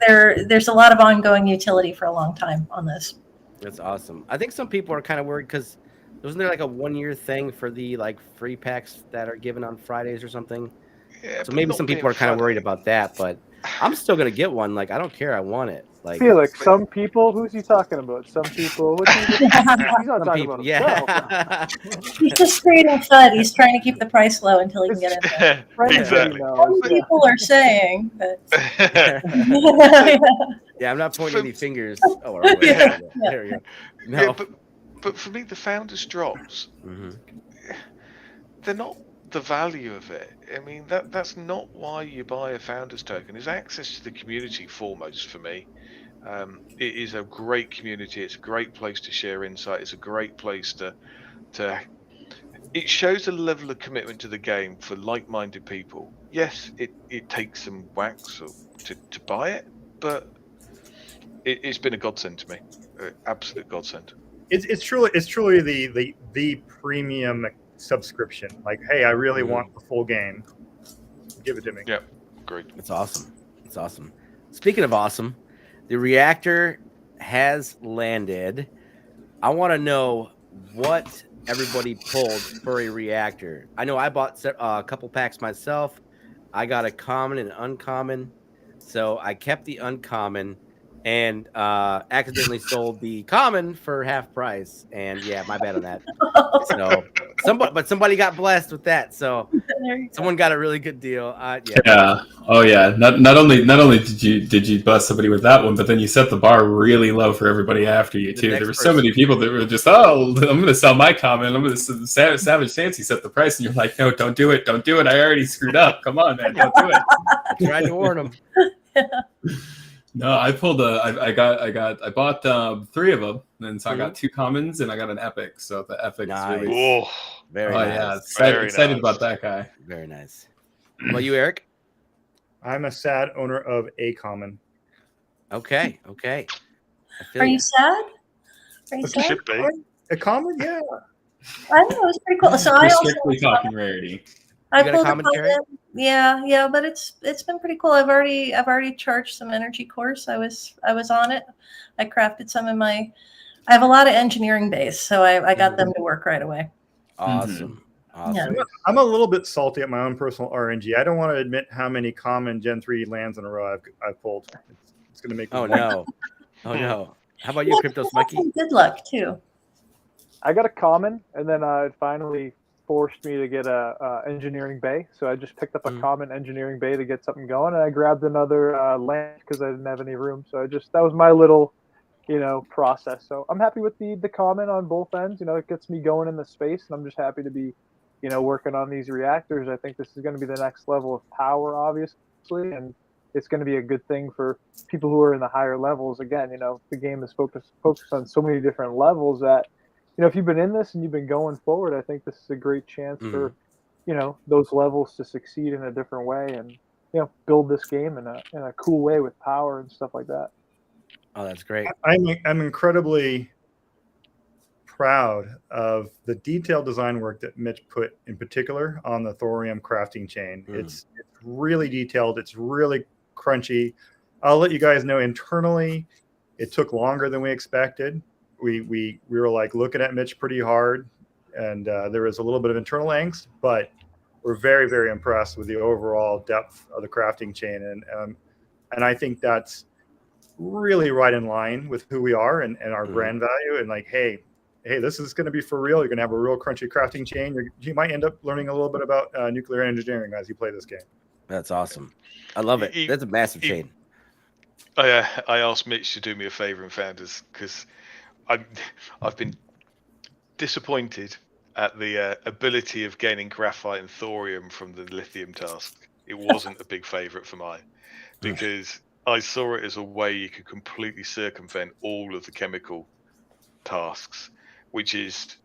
there's a lot of ongoing utility for a long time on this. That's awesome. I think some people are kind of worried because wasn't there like a 1 year thing for the free packs that are given on Fridays or something? Yeah, so maybe some people are kind of worried about that, but I'm still gonna get one. I don't care. I want it. Feelix, some people. Who's he talking about? Some people. He's not talking about himself. Yeah. He's just creating FUD. He's trying to keep the price low until he can get in there. Exactly. Some people are saying, but yeah, I'm not pointing any fingers. Oh, there we go. No. Yeah, but for me, the founders drops, they're not the value of it. I mean, that's not why you buy a founders token. It's access to the community foremost for me. It is a great community. It's a great place to share insight. It's a great place to it shows a level of commitment to the game for like-minded people. Yes, it takes some wax to buy it, but it's been a godsend to me, absolute godsend. It's truly the premium subscription. Like, hey, I really want the full game. Give it to me. Yeah, great. It's awesome. It's awesome. Speaking of awesome, the Reactor has landed. I want to know what everybody pulled for a Reactor. I know I bought a couple packs myself. I got a common and uncommon, so I kept the uncommon and accidentally sold the common for half price. And yeah, my bad on that. So somebody got blessed with that. So someone got a really good deal. Yeah. Oh yeah. Not only did you bust somebody with that one, but then you set the bar really low for everybody after you too. There were so many people that were just, I'm going to sell my common. I'm going to Savage Nancy set the price, and you're like, no, don't do it. Don't do it. I already screwed up. Come on, man, don't do it. I tried to warn them. No, I pulled I bought 3 of them, and so I got 2 commons and I got an epic. So the epic is really very nice. Yeah, excited about that guy. Very nice. How about you, Eric? I'm a sad owner of a common. Okay. Are you sad? Are you sad? Should be. A common, yeah. I know, it was pretty cool. So We're I also strictly talking rarity. I got a pulled common, Keri? Yeah, but it's been pretty cool. I've already charged some energy course. I was on it. I crafted some in my. I have a lot of engineering base, so I got them to work right away. Awesome. Yeah. I'm a little bit salty at my own personal RNG. I don't want to admit how many common Gen 3 lands in a row I've pulled. It's going to make me no. How about you, CryptosMikey? Good luck too. I got a common, and then it finally forced me to get a engineering bay. So I just picked up a common engineering bay to get something going, and I grabbed another land because I didn't have any room. So that was my little, process. So I'm happy with the common on both ends. It gets me going in the space, and I'm just happy to be, working on these reactors. I think this is going to be the next level of power, obviously, and it's going to be a good thing for people who are in the higher levels. Again, the game is focused on so many different levels that, if you've been in this and you've been going forward, I think this is a great chance for, those levels to succeed in a different way and, build this game in a cool way with power and stuff like that. Oh, that's great. I'm incredibly proud of the detailed design work that Mitch put in particular on the thorium crafting chain. It's really detailed. It's really crunchy. I'll let you guys know internally, it took longer than we expected. We were like looking at Mitch pretty hard, and there was a little bit of internal angst, but we're very, very impressed with the overall depth of the crafting chain. And I think that's really right in line with who we are and our brand value. And like, hey, this is going to be for real. You're going to have a real crunchy crafting chain. You might end up learning a little bit about nuclear engineering as you play this game. That's awesome. I love it. That's a massive chain. I asked Mitch to do me a favor in Founders because I've been disappointed at the ability of gaining graphite and thorium from the lithium task. It wasn't a big favorite for mine because I saw it as a way you could completely circumvent all of the chemical tasks, which is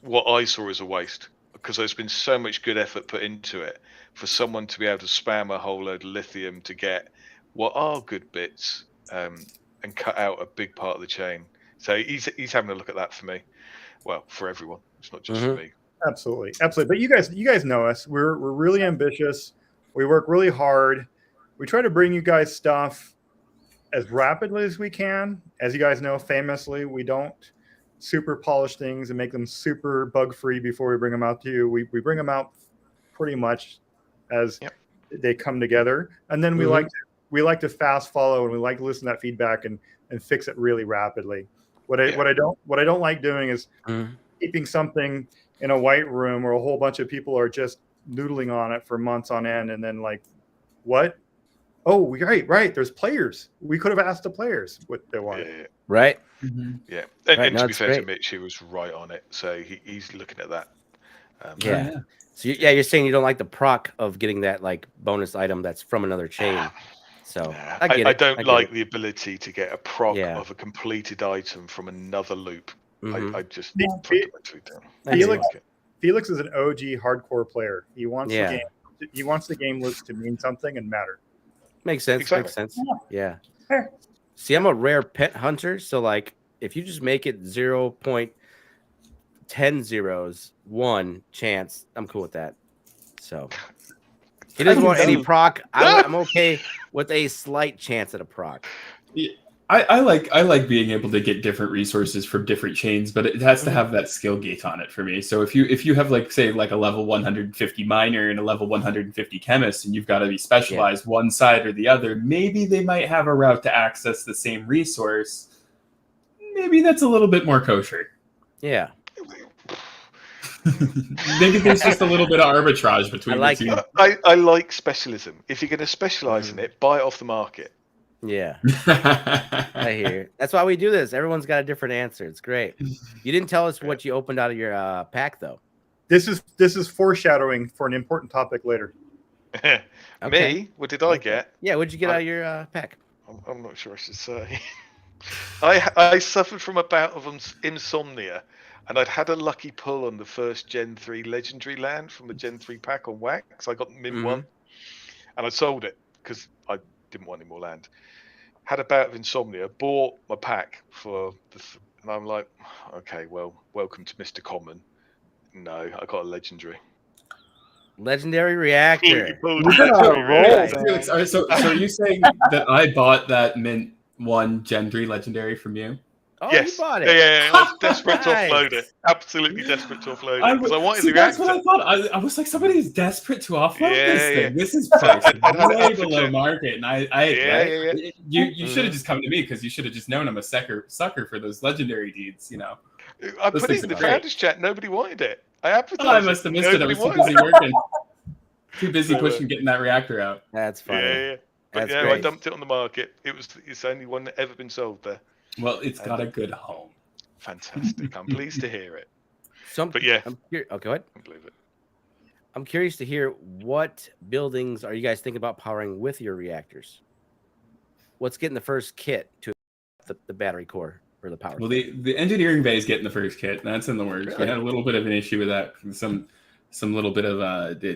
what I saw as a waste because there's been so much good effort put into it for someone to be able to spam a whole load of lithium to get what are good bits and cut out a big part of the chain. So he's having a look at that for me. Well, for everyone. It's not just for me. Absolutely. But you guys know us. We're really ambitious. We work really hard. We try to bring you guys stuff as rapidly as we can. As you guys know, famously, we don't super polish things and make them super bug-free before we bring them out to you. We bring them out pretty much as they come together. And then we like to fast follow, and we like to listen to that feedback and fix it really rapidly. What I don't like doing is keeping something in a white room where a whole bunch of people are just noodling on it for months on end, and then like, what? Oh, right. There's players. We could have asked the players what they wanted. Yeah. Right. Yeah. And to be fair to Mitch, he was right on it. So he's looking at that. So you're saying you don't like the proc of getting that like bonus item that's from another chain. So I don't like the ability to get a proc of a completed item from another loop. I just fundamentally don't. Feelix is an OG hardcore player. He wants the game. He wants the game looks to mean something and matter. Makes sense. Exactly. Makes sense. Yeah. Sure. See, I'm a rare pet hunter, so like if you just make it 0.101 chance, I'm cool with that. So he doesn't want any proc. I'm okay with a slight chance at a proc. Yeah. I like being able to get different resources from different chains, but it has to have that skill gate on it for me. So if you have like say like a level 150 miner and a level 150 chemist, and you've got to be specialized one side or the other, maybe they might have a route to access the same resource. Maybe that's a little bit more kosher. Yeah. Maybe there's just a little bit of arbitrage between the two. I like specialism. If you're going to specialize in it, buy it off the market. Yeah. I hear. That's why we do this. Everyone's got a different answer. It's great. You didn't tell us what you opened out of your pack, though. This is foreshadowing for an important topic later. Okay. Me? What did I get? Yeah, what did you get out of your pack? I'm not sure I should say. I suffered from a bout of insomnia, and I'd had a lucky pull on the first Gen 3 legendary land from the Gen 3 pack on Wax. I got Mint 1, and I sold it because I didn't want any more land. Had a bout of insomnia, bought my pack and I'm like, okay, well, welcome to Mr. Common. No, I got a legendary. Legendary Reactor. Felix, so are you saying that I bought that Mint 1 Gen 3 legendary from you? Oh, yes. You bought it. Yeah. I was desperate to offload it. Absolutely desperate to offload it. Because I wanted the That's Reactor. what I thought. I was like, somebody's desperate to offload this thing. Yeah. This is priced way below market. And you should have just come to me because you should have just known I'm a sucker for those legendary deeds, you know. I put it in the founders chat. Nobody wanted it. I advertised. I must have missed it. I was too busy working. Too busy pushing getting that reactor out. That's funny. Yeah. But That's great. I dumped it on the market. It's the only one that ever been sold there. Well, it's got a good home. Fantastic. I'm pleased to hear it. But yeah. Go ahead. I believe it. I'm curious to hear what buildings are you guys thinking about powering with your reactors? What's getting the first kit to the battery core or the power? Well, the engineering bay is getting the first kit. That's in the works. Really? We had a little bit of an issue with that. Some little bit of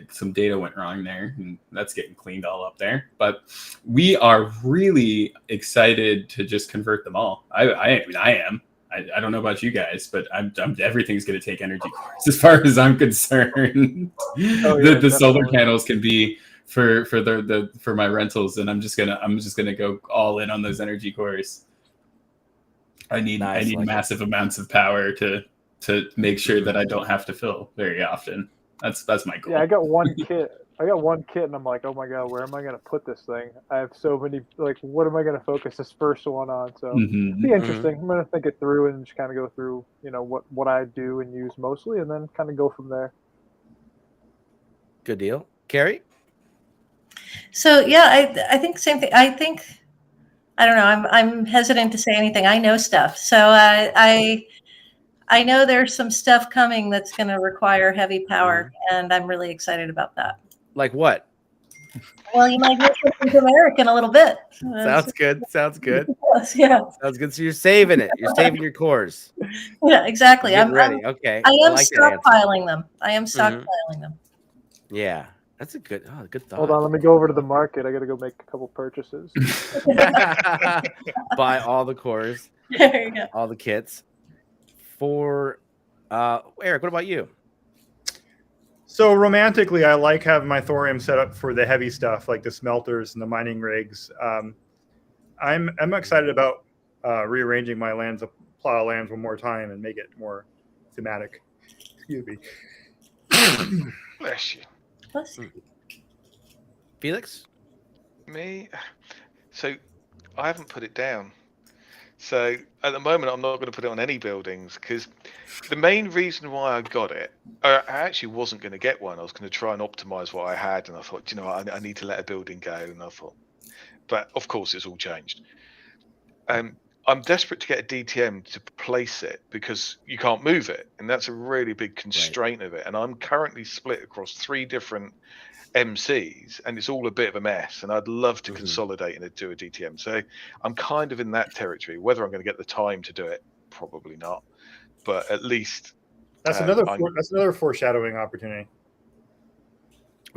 some data went wrong there, and that's getting cleaned all up there. But we are really excited to just convert them all. I am. I don't know about you guys, but everything's going to take energy cores as far as I'm concerned. The solar panels can be for my rentals, and I'm just gonna go all in on those energy cores. I need massive amounts of power to make sure that I don't have to fill very often. That's my goal. Yeah, I got one kit, and I'm like, oh my god, where am I gonna put this thing? I have so many. Like, what am I gonna focus this first one on? So it'll be interesting. I'm gonna think it through and just kind of go through, what I do and use mostly, and then kind of go from there. Good deal, Keri. So yeah, I think same thing. I don't know. I'm hesitant to say anything. I know stuff, so I know there's some stuff coming that's going to require heavy power, and I'm really excited about that. Like what? Well, you might hear something from Erik in a little bit. Sounds good. Yeah. Sounds good. So you're saving it. You're saving your cores. Yeah, exactly. I'm ready. Okay. I am stockpiling them. them. Yeah. That's a good thought. Hold on, let me go over to the market. I got to go make a couple purchases. Buy all the cores. There you go. All the kits. For Erik, what about you? So romantically, I like having my thorium set up for the heavy stuff, like the smelters and the mining rigs. I'm excited about rearranging my plot of lands one more time and make it more thematic. Excuse me. Bless you. Felix? Me? So I haven't put it down. So at the moment, I'm not going to put it on any buildings because the main reason why I got it, I actually wasn't going to get one. I was going to try and optimize what I had, and I thought, I need to let a building go, and I thought, but of course, it's all changed. I'm desperate to get a DTM to place it because you can't move it, and that's a really big constraint of it. And I'm currently split across 3 different MCs, and it's all a bit of a mess, and I'd love to consolidate and do a DTM. So I'm kind of in that territory. Whether I'm going to get the time to do it, probably not, but at least that's another foreshadowing opportunity.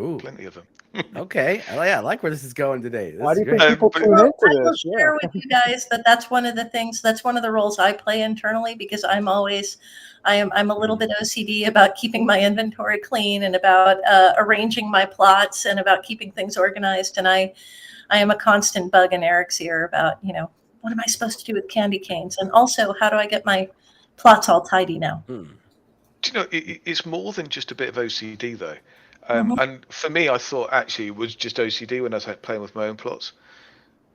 Ooh, plenty of them. okay. I like where this is going today. Why do you great. think people tune Well, into I will this? share with you guys that that's one of the things. That's one of the roles I play internally because I'm a little bit OCD about keeping my inventory clean and about arranging my plots and about keeping things organized. And I am a constant bug in Erik's ear about what am I supposed to do with candy canes, and also how do I get my plots all tidy now. Do you know, it's more than just a bit of OCD though. Mhm. And for me, I thought actually it was just OCD when I was playing with my own plots.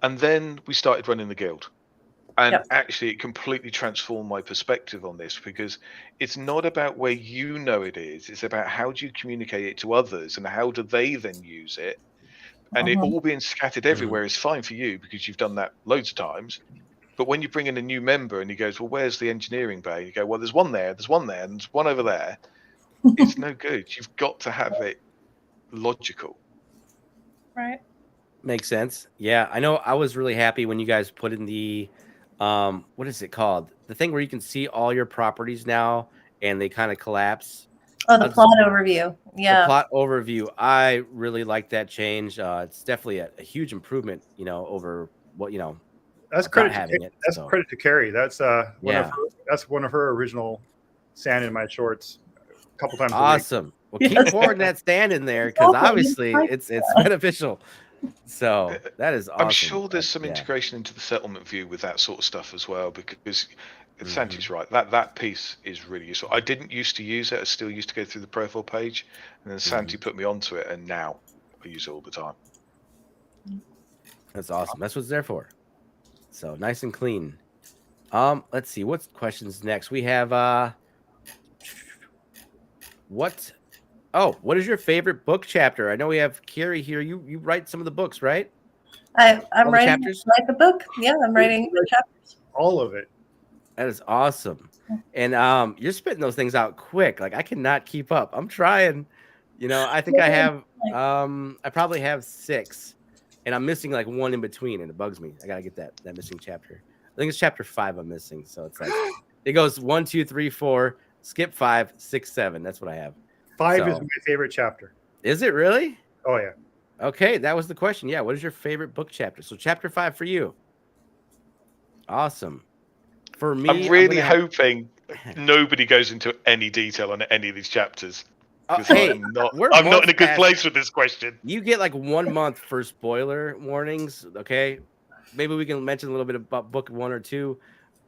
And then we started running the guild. And Yep. actually it completely transformed my perspective on this, because it's not about where you know it is. It's about how do you communicate it to others and how do they then use it. And it Mhm. all being scattered everywhere is fine for you because you've done that loads of times. But when you bring in a new member and he goes, well, where's the engineering bay? You go, well, there's one there, and there's one over there. It's no good. You've got to have it logical. Right. Makes sense. Yeah, I know. I was really happy when you guys put in the, what is it called? The thing where you can see all your properties now and they kind of collapse. Oh, the plot overview. Yeah. The plot overview. I really like that change. It's definitely a huge improvement, over what, That's not credit. having it. That's So, credit to Keri. That's yeah. that's one of her original sand in my shorts. A couple times a week. Awesome. Well, keep Yes. pouring that stand in there because Okay, obviously like it's beneficial. So that is awesome. I'm sure there's some Yeah. integration into the settlement view with that sort of stuff as well, because Santi's right. That piece is really useful. I didn't used to use it. I still used to go through the profile page, and then Santi put me onto it, and now I use it all the time. That's awesome. That's what it's there for. So nice and clean. Let's see what's questions next. We have what is your favorite book chapter? I know we have Keri here. You write some of the books, right? I'm All the writing chapters? like a book. Yeah, I'm writing the chapters. All of it. That is awesome. And you're spitting those things out quick. Like I cannot keep up. I'm trying. I think I have I probably have 6. And I'm missing like one in between, and it bugs me. I gotta get that missing chapter. I think it's chapter 5 I'm missing. So it's like it goes 1, 2, 3, 4, skip 5, 6, 7. That's what I have. 5 is my favorite chapter. Is it really? Oh yeah. Okay, that was the question. Yeah, what is your favorite book chapter? So chapter 5 for you. Awesome. For me, I'm really hoping nobody goes into any detail on any of these chapters. Hey, I'm not in a good place with this question. You get like 1 month for spoiler warnings. Okay, maybe we can mention a little bit about book 1 or 2.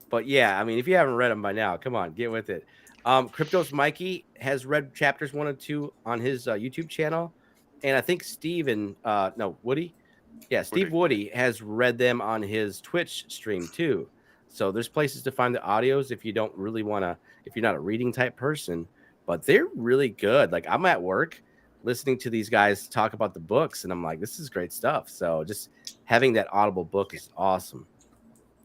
But yeah, I mean, if you haven't read them by now, come on, get with it. CryptosMikey has read chapters 1 and 2 on his YouTube channel, and I think Woody. Yeah, Steve Woody has read them on his Twitch stream too. So there's places to find the audios if you don't really want to, if you're not a reading type person, but they're really good. Like I'm at work listening to these guys talk about the books and I'm like, this is great stuff. So just having that audible book is awesome.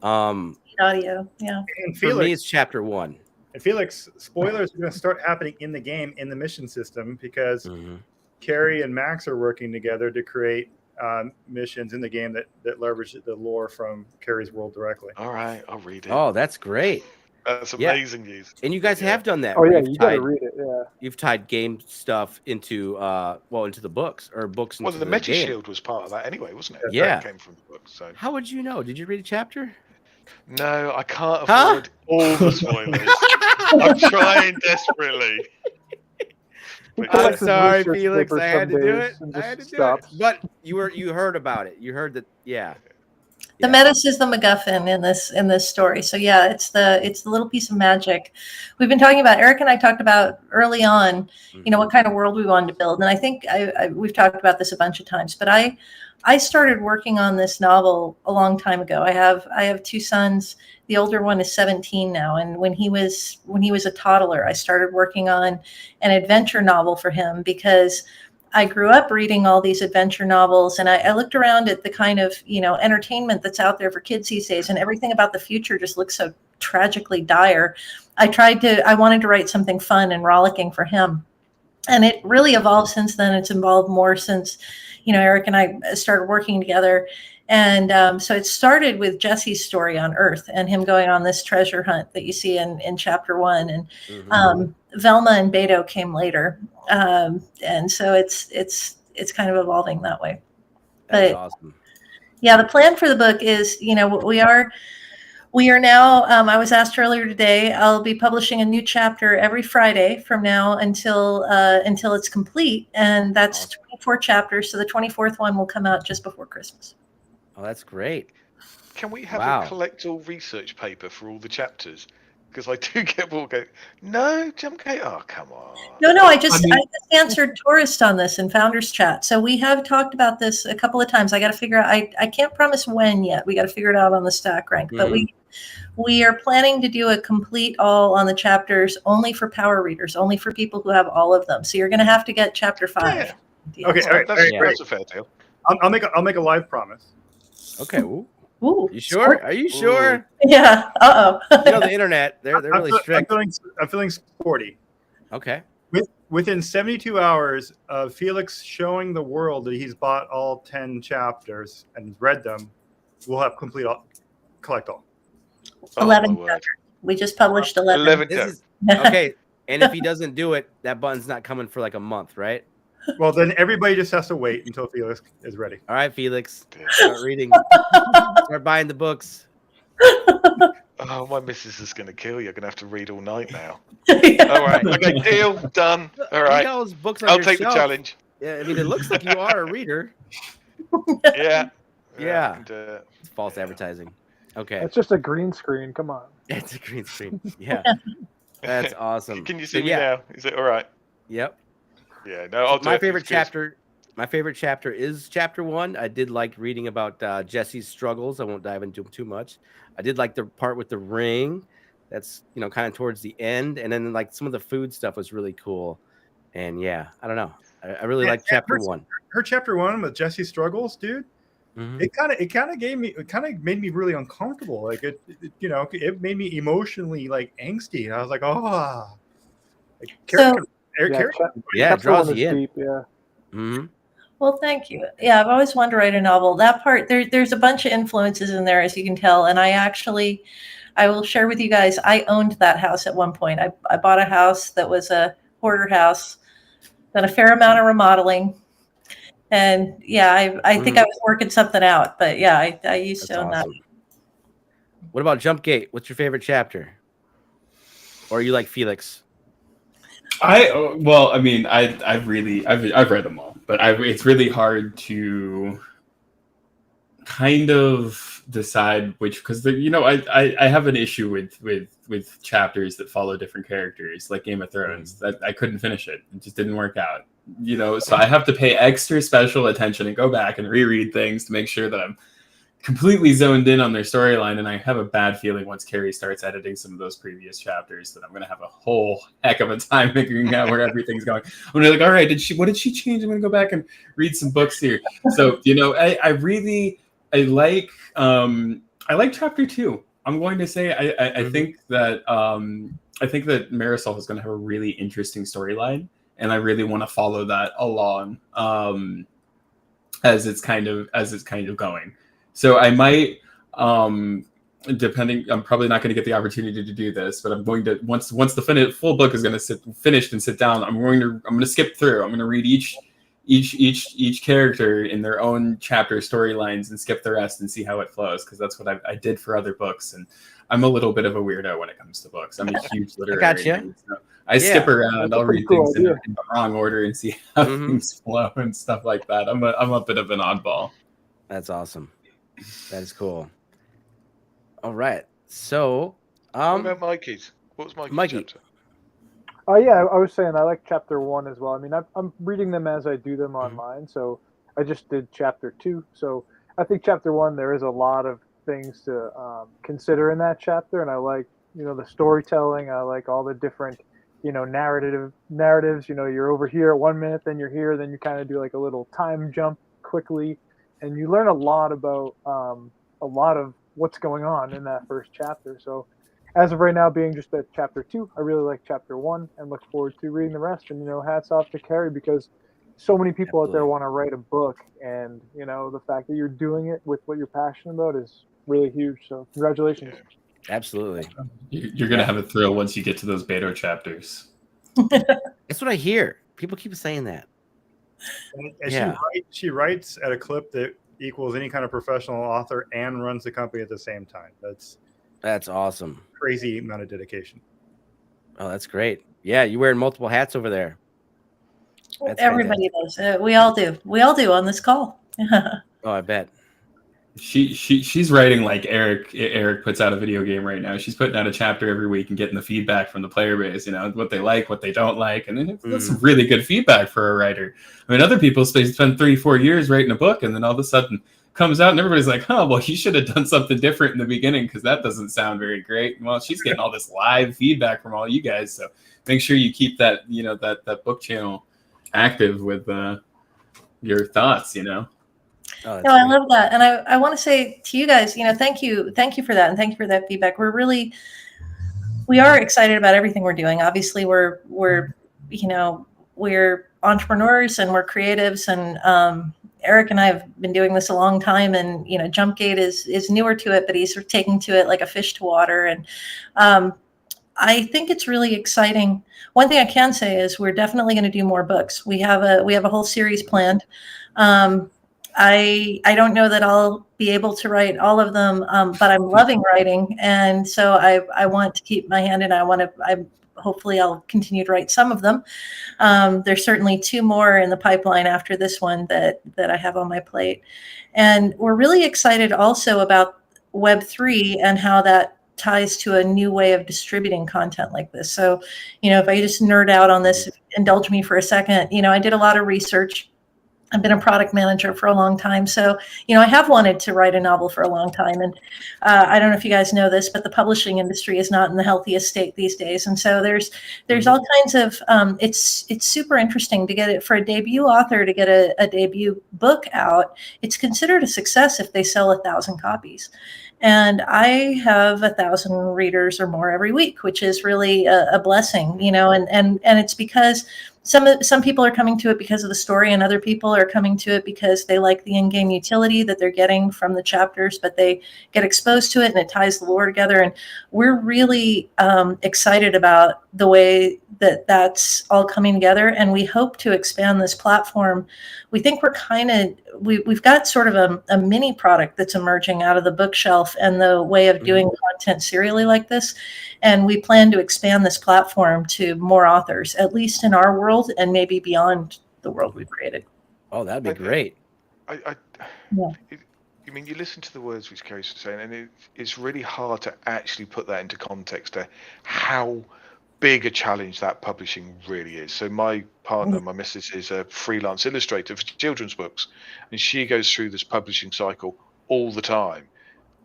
Audio, yeah. And for me, it's chapter 1. And Feelix, spoilers are going to start happening in the game, in the mission system, because Keri and Max are working together to create missions in the game that leverage the lore from Keri's world directly. All right, I'll read it. Oh, that's great. That's amazing news. And you guys have done that. Oh yeah, you gotta read it. Yeah. You've tied game stuff into into the books or books. Well, into the Meta game. Shield was part of that anyway, wasn't it? Yeah, that came from the book. So how would you know? Did you read a chapter? No, I can't avoid all the spoilers. I'm trying desperately. I'm sorry, Feelix. I had to do it. I had to do it. But you heard about it. You heard that. Yeah. The Metis is the MacGuffin in this story. So yeah, it's the little piece of magic we've been talking about. Erik and I talked about early on, what kind of world we wanted to build, and I think we've talked about this a bunch of times. But I started working on this novel a long time ago. I have 2 sons. The older one is 17 now, and when he was a toddler, I started working on an adventure novel for him because I grew up reading all these adventure novels, and I looked around at the kind of entertainment that's out there for kids these days, and everything about the future just looks so tragically dire. I wanted to write something fun and rollicking for him, and it really evolved since then. It's evolved more since Erik and I started working together. And so it started with Jesse's story on Earth and him going on this treasure hunt that you see in chapter 1. And Velma and Beto came later, and so it's kind of evolving that way. That's But awesome. yeah, the plan for the book is, we are now, I was asked earlier today, I'll be publishing a new chapter every Friday from now until it's complete. And that's Awesome. 24 chapters. So the 24th one will come out just before Christmas. Oh, that's great. Can we have Wow. a collect-all research paper for all the chapters? Because I do get people go, no, Jumpgate, oh, come on. No, I just answered tourist on this in Founders Chat. So we have talked about this a couple of times. I got to figure out, I can't promise when yet. We got to figure it out on the stack rank. But we are planning to do a complete all on the chapters only for power readers, only for people who have all of them. So you're going to have to get chapter 5. Yeah. Okay, So all right, that's a fair deal. I'll make a live promise. Okay. Ooh. Ooh, You sure? Are you sure? Yeah. You know the internet, they're really strict. I'm feeling sporty. Okay. Within 72 hours of Felix showing the world that he's bought all 10 chapters and read them, we'll have collect all. 11 chapters. We just published 11. Okay. And if he doesn't do it, that button's not coming for like a month, right? Well, then everybody just has to wait until Felix is ready. All right, Felix. Start reading. Start buying the books. Oh, my missus is going to kill you. You're going to have to read all night now. Yeah. All right. Okay, deal. Done. All right. You got those books on I'll your take shelf. the challenge. Yeah, I mean, it looks like you are a reader. Yeah. Yeah. And, It's false advertising. Okay. It's just a green screen. Come on. It's a green screen. Yeah. That's awesome. Can you see me now? Is it all right? Yep. Yeah. No, I'll do My it. favorite It's good. chapter. My favorite chapter is chapter 1. I did like reading about Jesse's struggles. I won't dive into them too much. I did like the part with the ring. That's, kind of towards the end. And then like some of the food stuff was really cool. And yeah, I don't know. I really like chapter 1. Her chapter 1 with Jesse's struggles, dude. Mm-hmm. It kind of made me really uncomfortable. Like it made me emotionally like angsty. I was like, oh. Like, It draws you in. Deep, yeah. Mm-hmm. Well, thank you. Yeah, I've always wanted to write a novel. That part, there's a bunch of influences in there, as you can tell. And I will share with you guys, I owned that house at one point. I bought a house that was a hoarder house, done a fair amount of remodeling. And yeah, I think I was working something out. But yeah, I used to own that. What about Jumpgate? What's your favorite chapter? Or you like Felix? I've read them all, but it's really hard to kind of decide which, because I have an issue with chapters that follow different characters, like Game of Thrones. I couldn't finish it; it just didn't work out. So I have to pay extra special attention and go back and reread things to make sure that I'm completely zoned in on their storyline. And I have a bad feeling once Keri starts editing some of those previous chapters that I'm going to have a whole heck of a time figuring out where everything's going. I'm going to be like, all right, what did she change? I'm going to go back and read some books here. So, I like chapter 2. I'm going to say, I think that Marisol is going to have a really interesting storyline. And I really want to follow that along as it's kind of going. So I might, I'm probably not going to get the opportunity to do this, but I'm going to once the full book is going to finished and sit down. I'm going to skip through. I'm going to read each character in their own chapter storylines and skip the rest and see how it flows, because that's what I did for other books. And I'm a little bit of a weirdo when it comes to books. I'm a huge literary nerd, so I skip around. I'll read things in the wrong order and see how things flow and stuff like that. I'm a bit of an oddball. That's awesome. That is cool. All right. So, what about Mikey's? What was Mikey's chapter? Yeah, I was saying I like chapter 1 as well. I mean, I'm reading them as I do them online. So I just did chapter 2. So I think chapter 1, there is a lot of things to consider in that chapter, and I like the storytelling. I like all the different narratives. You're over here at 1 minute, then you're here, then you kind of do like a little time jump quickly. And you learn a lot about a lot of what's going on in that first chapter. So as of right now, being just at chapter 2, I really like chapter 1 and look forward to reading the rest. And, hats off to Keri, because so many people out there want to write a book. And, the fact that you're doing it with what you're passionate about is really huge. So congratulations. Absolutely. You're going to have a thrill once you get to those Beto chapters. That's what I hear. People keep saying that. And she writes at a clip that equals any kind of professional author and runs the company at the same time. That's awesome. Crazy amount of dedication. Oh, that's great. Yeah, you wearing multiple hats over there. That's everybody does. We all do. We all do on this call. Oh, I bet. She's writing like Erik puts out a video game right now. She's putting out a chapter every week and getting the feedback from the player base, what they like, what they don't like. And then that's some really good feedback for a writer. I mean, other people spend 3-4 years writing a book, and then all of a sudden comes out and everybody's like, oh, well, you should have done something different in the beginning because that doesn't sound very great. Well, she's getting all this live feedback from all you guys. So make sure you keep that, that book channel active with your thoughts, Oh, no, I love that. And I want to say to you guys, thank you for that. And thank you for that feedback. We are excited about everything we're doing. Obviously we're entrepreneurs and we're creatives, and Erik and I have been doing this a long time, and, Jumpgate is newer to it, but he's sort of taking to it like a fish to water. And I think it's really exciting. One thing I can say is we're definitely going to do more books. We have a whole series planned. I don't know that I'll be able to write all of them, but I'm loving writing, and so I want to keep my hand in. Hopefully I'll continue to write some of them. There's certainly 2 more in the pipeline after this one that I have on my plate, and we're really excited also about Web3 and how that ties to a new way of distributing content like this. So, if I just nerd out on this, indulge me for a second. I did a lot of research. I've been a product manager for a long time. So, I have wanted to write a novel for a long time. And I don't know if you guys know this, but the publishing industry is not in the healthiest state these days. And so there's all kinds of, it's super interesting to get it for a debut author to get a debut book out. It's considered a success if they sell 1,000 copies. And I have 1,000 readers or more every week, which is really a blessing, and it's because some people are coming to it because of the story, and other people are coming to it because they like the in-game utility that they're getting from the chapters, but they get exposed to it and it ties the lore together. And we're really excited about the way that that's all coming together. And we hope to expand this platform. We think we've got sort of a mini product that's emerging out of the bookshelf and the way of doing content serially like this. And we plan to expand this platform to more authors, at least in our world and maybe beyond the world we've created. Oh, that'd be great. I mean, you listen to the words which Keri's saying, and it's really hard to actually put that into context to how big a challenge that publishing really is. So my partner, my missus, is a freelance illustrator for children's books, and she goes through this publishing cycle all the time,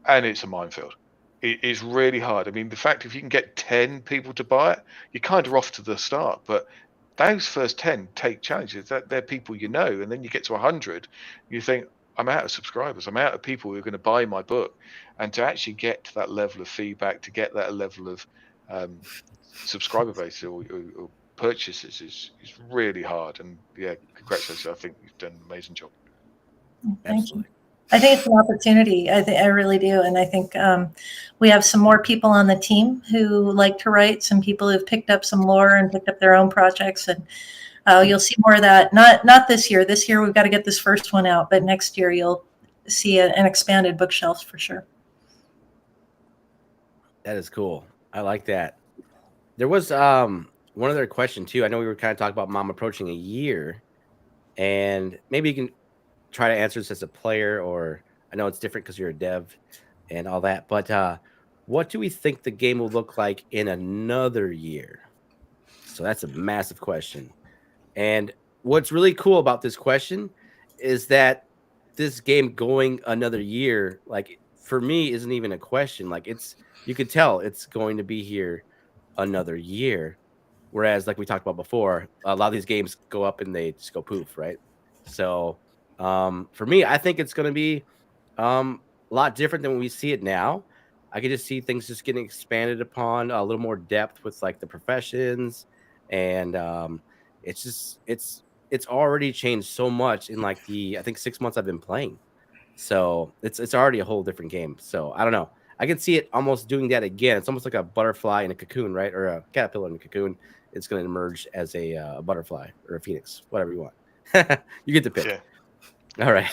and it's a minefield. It is really hard. I mean, the fact if you can get 10 people to buy it, you're kind of off to the start, but those first 10 take challenges. They're people and then you get to 100, you think, I'm out of subscribers. I'm out of people who are going to buy my book. And to actually get to that level of feedback, to get that level of subscriber base or purchases is really hard. And yeah, congratulations. I think you've done an amazing job. Thank you. I think it's an opportunity. I really do. And I think we have some more people on the team who like to write, some people who've picked up some lore and picked up their own projects. And you'll see more of that. Not this year. This year we've got to get this first one out, but next year you'll see an expanded bookshelf for sure. That is cool. I like that. There was one other question too. I know we were kind of talking about Mom approaching a year, and maybe you can try to answer this as a player, or I know it's different because you're a dev and all that, but what do we think the game will look like in another year? So that's a massive question. And what's really cool about this question is that this game going another year, like for me, isn't even a question. Like you could tell it's going to be here another year. Whereas like we talked about before, a lot of these games go up and they just go poof, right? So for me, I think it's going to be a lot different than we see it now. I could just see things just getting expanded upon, a little more depth with like the professions, and it's already changed so much in like I think 6 months I've been playing. So it's already a whole different game. So I don't know. I can see it almost doing that again. It's almost like a butterfly in a cocoon, right? Or a caterpillar in a cocoon. It's going to emerge as a butterfly or a phoenix, whatever you want. You get to pick. Yeah. All right.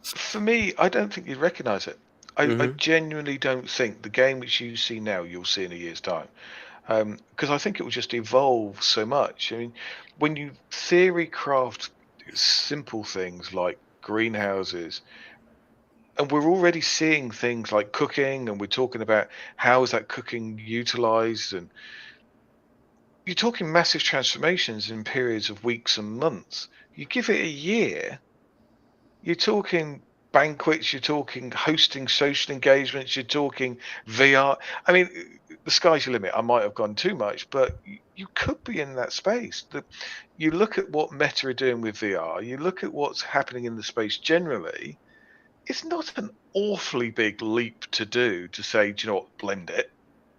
For me, I don't think you'd recognize it. I genuinely don't think the game which you see now, you'll see in a year's time. Because I think it will just evolve so much. I mean, when you theory craft simple things like greenhouses, and we're already seeing things like cooking, and we're talking about how is that cooking utilized, and you're talking massive transformations in periods of weeks and months. You give it a year, you're talking banquets, you're talking hosting social engagements, you're talking VR. I mean, the sky's your limit. I might have gone too much, but you could be in that space. You look at what Meta are doing with VR, you look at what's happening in the space generally, it's not an awfully big leap to do to say, do you know what, blend it.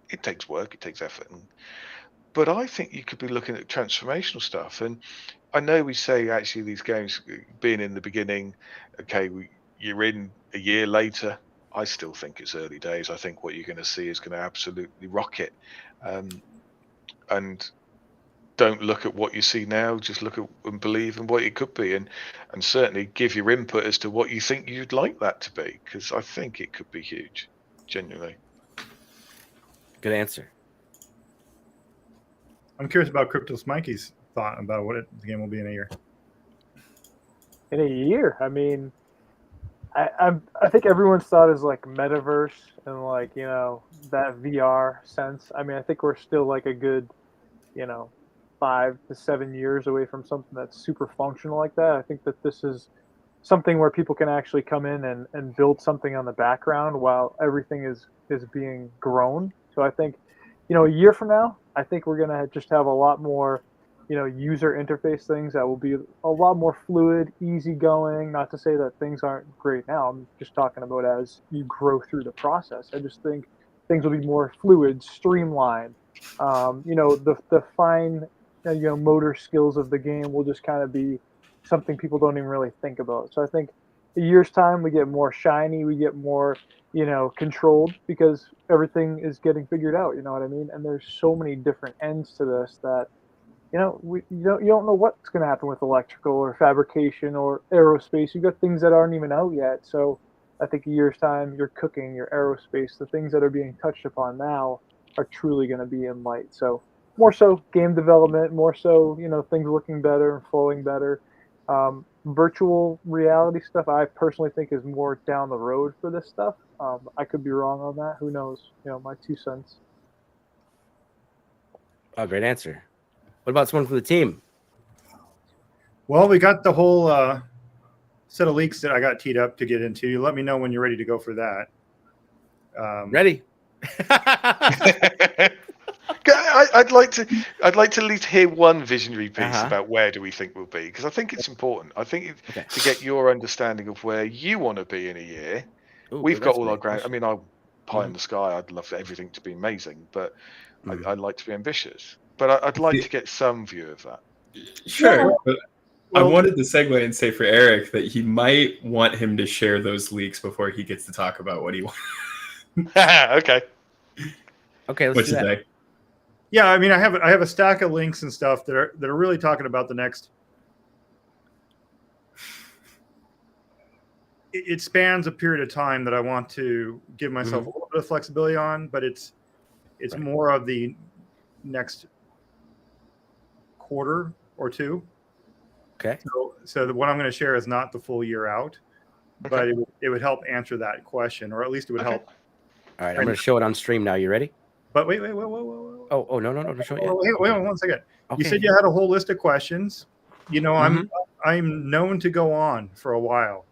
It takes work, it takes effort. But I think you could be looking at transformational stuff. And I know we say actually these games being in the beginning, okay, you're in a year later. I still think it's early days. I think what you're going to see is going to absolutely rocket. And don't look at what you see now. Just look at and believe in what it could be, and certainly give your input as to what you think you'd like that to be, because I think it could be huge, genuinely. Good answer. I'm curious about CryptosMikey's thought about what the game will be in a year. In a year, I mean, I think everyone's thought is like metaverse and like, you know, that VR sense. I mean, I think we're still like a good, you know, 5 to 7 years away from something that's super functional like that. I think that this is something where people can actually come in and build something on the background while everything is being grown. So I think, you know, a year from now, I think we're going to just have a lot more, you know, user interface things that will be a lot more fluid, easygoing. Not to say that things aren't great now. I'm just talking about as you grow through the process. I just think things will be more fluid, streamlined. You know, the fine, you know, motor skills of the game will just kind of be something people don't even really think about. So I think a year's time, we get more shiny, we get more, you know, controlled, because everything is getting figured out. You know what I mean? And there's so many different ends to this that, you know, you don't know what's going to happen with electrical or fabrication or aerospace. You've got things that aren't even out yet. So I think a year's time, your cooking, your aerospace, the things that are being touched upon now are truly going to be in light. So more so game development, more so, you know, things looking better and flowing better. Virtual reality stuff, I personally think, is more down the road for this stuff. I could be wrong on that. Who knows? You know, my 2 cents. Oh, great answer. What about someone from the team? Well, we got the whole set of leaks that I got teed up to get into. You let me know when you're ready to go for that. Ready? I'd like to at least hear one visionary piece about where do we think we'll be, because I think it's important. I think to get your understanding of where you want to be in a year. We've got all our ground. I mean, I'm pie in the sky. I'd love everything to be amazing, but I'd like to be ambitious. But I'd like to get some view of that. Sure. But I wanted to segue and say for Erik that he might want him to share those leaks before he gets to talk about what he wants. Okay. Okay, let's do that. Yeah, I mean, I have a stack of links and stuff that are really talking about the next. It spans a period of time that I want to give myself a little bit of flexibility on, but it's more of the next quarter or two. Okay. So what I'm going to share is not the full year out, but it would help answer that question, or at least it would help. All right, I'm going to show it on stream now. You ready? But wait. Oh, no, don't show it yet. Wait 1 second. Okay. You said you had a whole list of questions. You know, I'm known to go on for a while.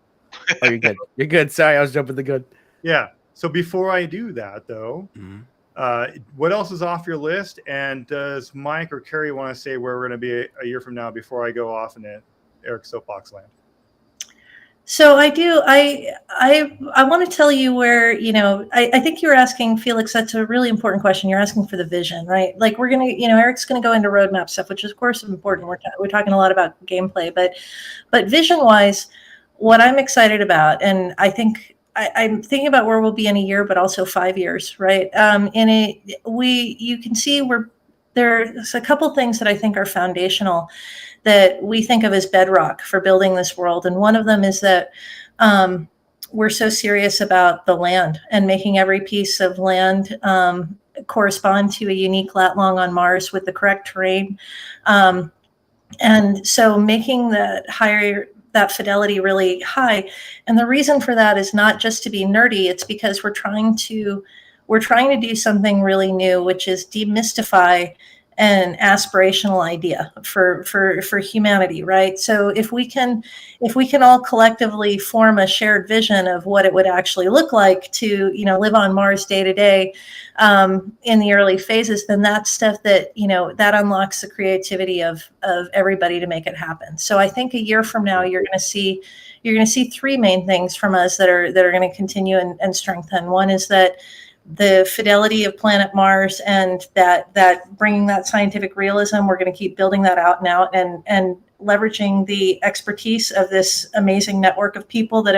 Oh, you're good. You're good. Sorry, I was jumping the gun. Yeah. So before I do that, though, what else is off your list? And does Mike or Keri want to say where we're going to be a year from now before I go off in Erik's soapbox land? So I do. I want to tell you where, you know, I think you're asking, Feelix, that's a really important question. You're asking for the vision, right? Like we're going to, you know, Erik's going to go into roadmap stuff, which is of course important. We're talking a lot about gameplay, but vision wise, what I'm excited about, and I think I'm thinking about where we'll be in a year, but also 5 years, right? You can see there's a couple things that I think are foundational that we think of as bedrock for building this world. And one of them is that we're so serious about the land and making every piece of land correspond to a unique lat long on Mars with the correct terrain. And so making that fidelity really high. And the reason for that is not just to be nerdy. It's because we're trying to do something really new, which is demystify an aspirational idea for humanity, right? So if we can all collectively form a shared vision of what it would actually look like to, live on Mars day to day in the early phases, then that's stuff that, that unlocks the creativity of everybody to make it happen. So I think a year from now, you're going to see 3 main things from us that are going to continue and strengthen. One is that the fidelity of planet Mars and that bringing that scientific realism, we're going to keep building that out and leveraging the expertise of this amazing network of people that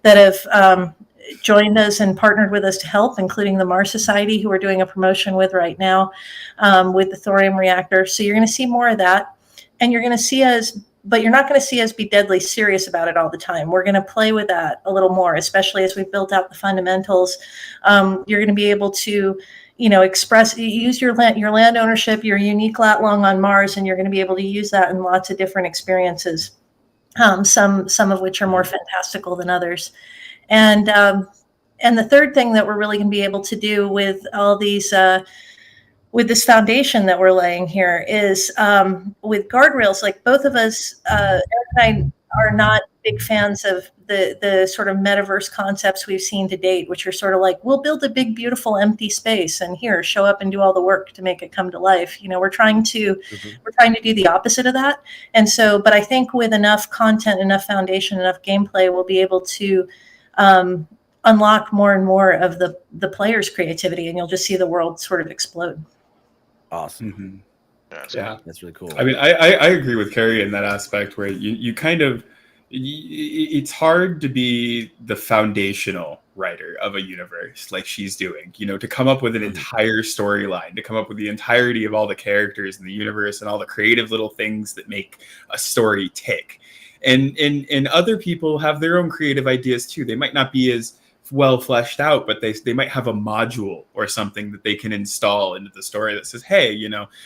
have joined us and partnered with us to help, including the Mars Society, who we're doing a promotion with right now with the thorium reactor. So you're going to see more of that, and you're going to see us. But you're not going to see us be deadly serious about it all the time. We're going to play with that a little more, especially as we've built out the fundamentals. You're going to be able to, use your land ownership, your unique lat long on Mars, and you're going to be able to use that in lots of different experiences. Some of which are more fantastical than others. And the third thing that we're really going to be able to do with all these. With this foundation that we're laying here is with guardrails. Like both of us, Erik and I are not big fans of the sort of metaverse concepts we've seen to date, which are sort of like, we'll build a big, beautiful, empty space and here, show up and do all the work to make it come to life. We're trying to do the opposite of that. And so, but I think with enough content, enough foundation, enough gameplay, we'll be able to unlock more and more of the players' creativity, and you'll just see the world sort of explode. Awesome. Yeah, that's really cool. I mean, I agree with Keri in that aspect where you kind of, it's hard to be the foundational writer of a universe like she's doing, to come up with an entire storyline, to come up with the entirety of all the characters in the universe and all the creative little things that make a story tick. And other people have their own creative ideas too. They might not be as well fleshed out, but they might have a module or something that they can install into the story that says, hey,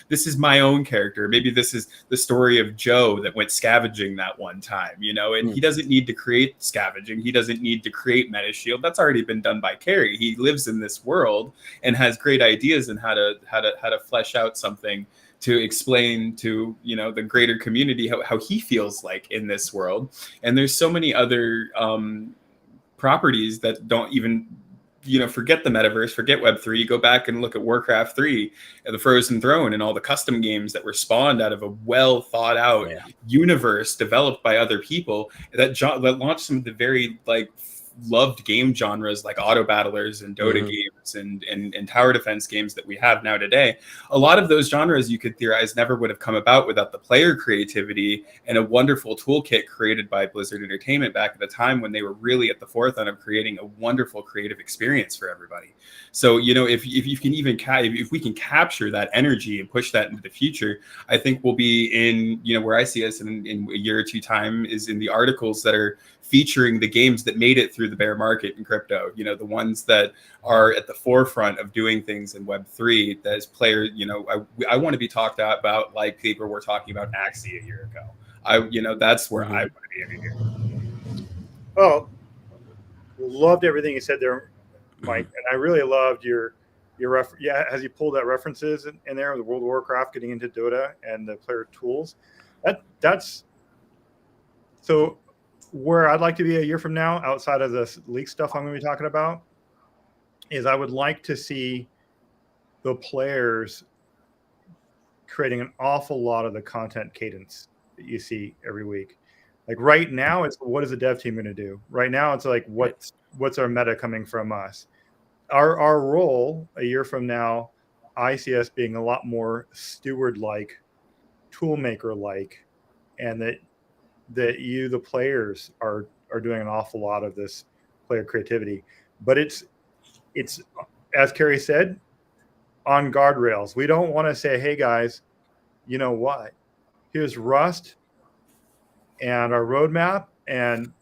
this is my own character. Maybe this is the story of Joe that went scavenging that one time, and he doesn't need to create scavenging. He doesn't need to create Meta Shield. That's already been done by Keri. He lives in this world and has great ideas on how to flesh out something to explain to the greater community how he feels like in this world. And there's so many other properties that don't even forget the metaverse, forget Web3, go back and look at Warcraft 3 and the Frozen Throne and all the custom games that were spawned out of a well thought out universe developed by other people that launched some of the very loved game genres like auto battlers and Dota games and tower defense games that we have now today. A lot of those genres, you could theorize, never would have come about without the player creativity and a wonderful toolkit created by Blizzard Entertainment back at the time when they were really at the forefront of creating a wonderful creative experience for everybody. So if you can even if we can capture that energy and push that into the future, I think we'll be in where I see us in a year or two time is in the articles that are featuring the games that made it through the bear market in crypto, the ones that are at the forefront of doing things in Web3 that as players, I want to be talked about like people were talking about Axie a year ago. That's where I want to be in a year. Well, loved everything you said there, Mike. And I really loved your as you pulled out references in there, the World of Warcraft, getting into Dota and the player tools. That's so where I'd like to be a year from now, outside of the leak stuff I'm going to be talking about, is I would like to see the players creating an awful lot of the content cadence that you see every week. Like right now, it's what is the dev team going to do? Right now, it's like what's our meta coming from us? Our role a year from now, I see us being a lot more steward-like, toolmaker-like, and that you, the players, are doing an awful lot of this player creativity. But it's as Keri said, on guardrails. We don't want to say, hey guys, you know what? Here's Rust and our roadmap, and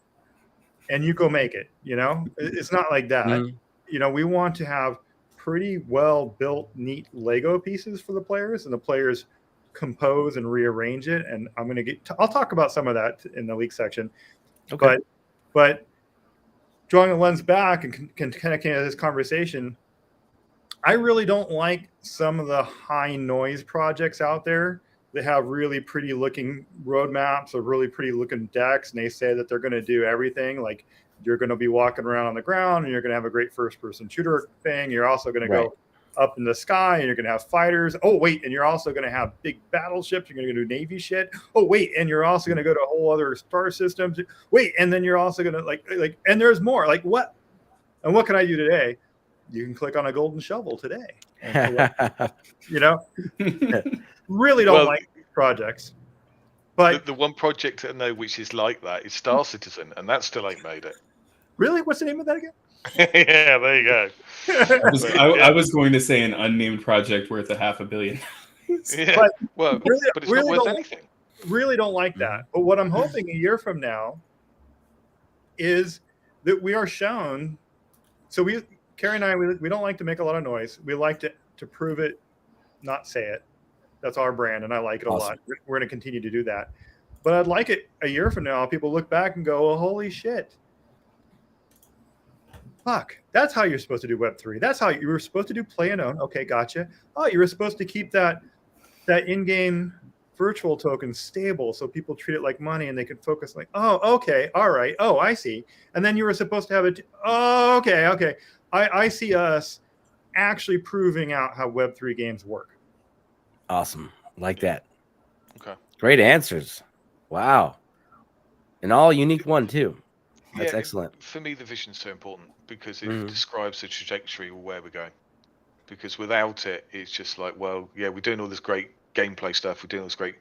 you go make it. It's not like that. Mhm. We want to have pretty well built, neat Lego pieces for the players, and the players compose and rearrange it. And I'll talk about some of that in the leak section. Okay. But drawing a lens back and connecting to this conversation, I really don't like some of the high noise projects out there. They have really pretty looking roadmaps or really pretty looking decks, and they say that they're going to do everything. Like, you're going to be walking around on the ground, and you're going to have a great first person shooter thing. You're also going to go up in the sky, and you're going to have fighters. Oh, wait, and you're also going to have big battleships. You're going to do Navy shit. Oh, wait, and you're also going to go to a whole other star systems. Wait, and then you're also going to like, and there's more. Like, what? And what can I do today? You can click on a golden shovel today. Really don't like these projects. But the one project I know which is like that is Star Citizen, and that still ain't made it. Really? What's the name of that again? Yeah, there you go. I was going to say an unnamed project worth $500 million. Yeah. But but it's really not worth anything. Really don't like that. But what I'm hoping a year from now is that we are shown. So Keri and I, we don't like to make a lot of noise. We like to prove it, not say it. That's our brand, and I like it a lot. We're going to continue to do that. But I'd like it a year from now, people look back and go, oh, holy shit. Fuck, that's how you're supposed to do Web3. That's how you were supposed to do play and own. Okay, gotcha. Oh, you were supposed to keep that in-game virtual token stable so people treat it like money and they can focus like, oh, okay, all right. Oh, I see. And then you were supposed to have it. Oh, okay. I see us actually proving out how Web3 games work. Awesome. Like that. Okay. Great answers. Wow. And all unique one too. That's excellent. For me, the vision's so important because it describes the trajectory of where we're going. Because without it, it's just like, well, yeah, we're doing all this great gameplay stuff. We're doing all this great,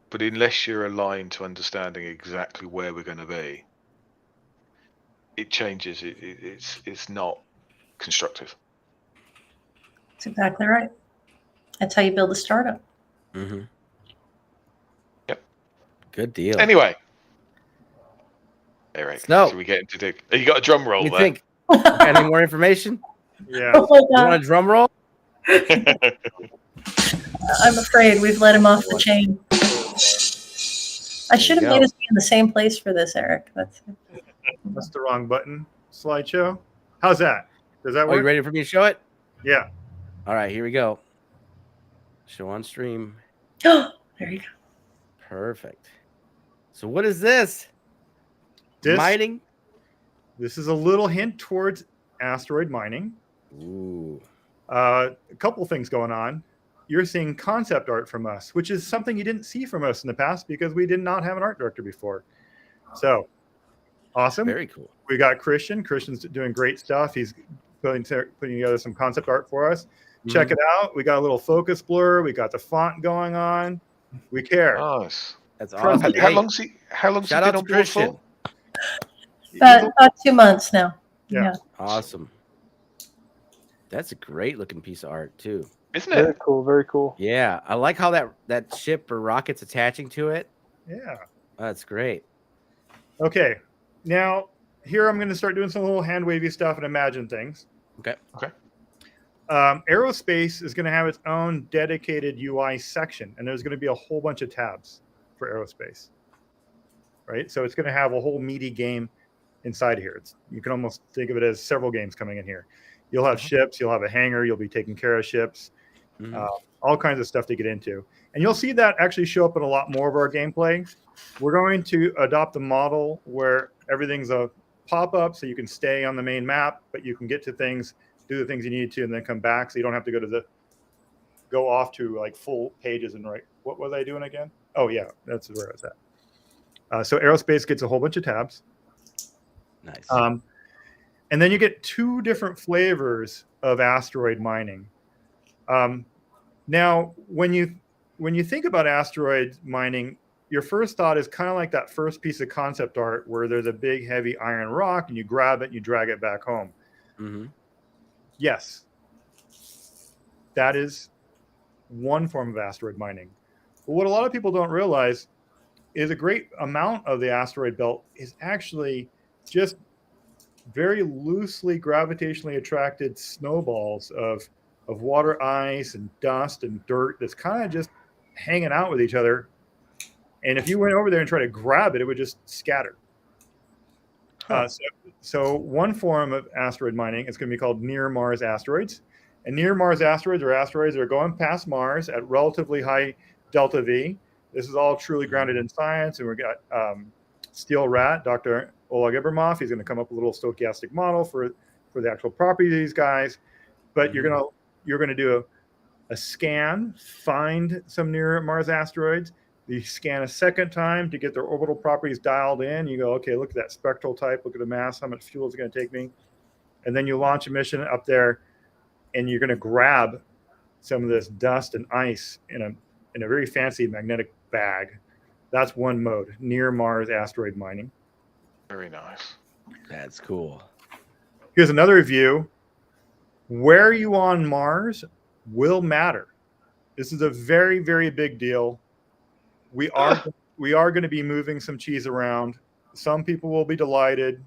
but unless you're aligned to understanding exactly where we're going to be, it changes. It's not constructive. That's exactly right. That's how you build a startup. Mm-hmm. Yep. Good deal. Anyway, Erik, should we get into you got a drum roll you there? Think? Got any more information? Yeah. Oh my You want a drum roll? I'm afraid we've let him off the chain. I should have made us be in the same place for this, Erik. That's the wrong button. Slideshow. How's that? Does that work? Are you ready for me to show it? Yeah. All right, here we go. Show on stream. There you go. Perfect. So what is this? Mining? This is a little hint towards asteroid mining. Ooh. A couple things going on. You're seeing concept art from us, which is something you didn't see from us in the past because we did not have an art director before. So awesome. Very cool. We got Christian. Christian's doing great stuff. He's putting together some concept art for us. Check it out. We got a little focus blur. We got the font going on. We care. Nice. That's awesome. How long's he been on board for? About 2 months now. Yeah. Awesome. That's a great looking piece of art too. Isn't it? Very cool. Very cool. Yeah. I like how that ship or rocket's attaching to it. Yeah. That's great. Okay. Now, here I'm going to start doing some little hand wavy stuff and imagine things. Okay. Aerospace is going to have its own dedicated UI section, and there's going to be a whole bunch of tabs for Aerospace. Right? So it's going to have a whole meaty game inside here. You can almost think of it as several games coming in here. You'll have ships, you'll have a hangar, you'll be taking care of ships, all kinds of stuff to get into. And you'll see that actually show up in a lot more of our gameplay. We're going to adopt a model where everything's a pop-up, so you can stay on the main map, but you can get to things, do the things you need to, and then come back, so you don't have to go off to like full pages and write. What was I doing again? Oh yeah, that's where I was at. So Aerospace gets a whole bunch of tabs. Nice. And then you get 2 different flavors of asteroid mining. Now, when you think about asteroid mining, your first thought is kind of like that first piece of concept art where there's a big, heavy iron rock and you grab it and you drag it back home. Mm-hmm. Yes, that is one form of asteroid mining. But what a lot of people don't realize is a great amount of the asteroid belt is actually just very loosely gravitationally attracted snowballs of water, ice, and dust and dirt that's kind of just hanging out with each other. And if you went over there and tried to grab it, it would just scatter. Huh. So one form of asteroid mining is going to be called near Mars asteroids. And near Mars asteroids are asteroids that are going past Mars at relatively high delta V. This is all truly grounded in science. And we've got Steel Rat, Dr. Oleg Ibrahimov. He's going to come up with a little stochastic model for the actual properties of these guys. But you're going to do a scan, find some near Mars asteroids. You scan a second time to get their orbital properties dialed in. You go, okay, look at that spectral type, look at the mass, how much fuel is it going to take me? And then you launch a mission up there, and you're going to grab some of this dust and ice in a very fancy magnetic bag. That's one mode, near Mars asteroid mining. Very nice. That's cool. Here's another view. Where you on Mars will matter. This is a very, very big deal. We are going to be moving some cheese around. Some people will be delighted.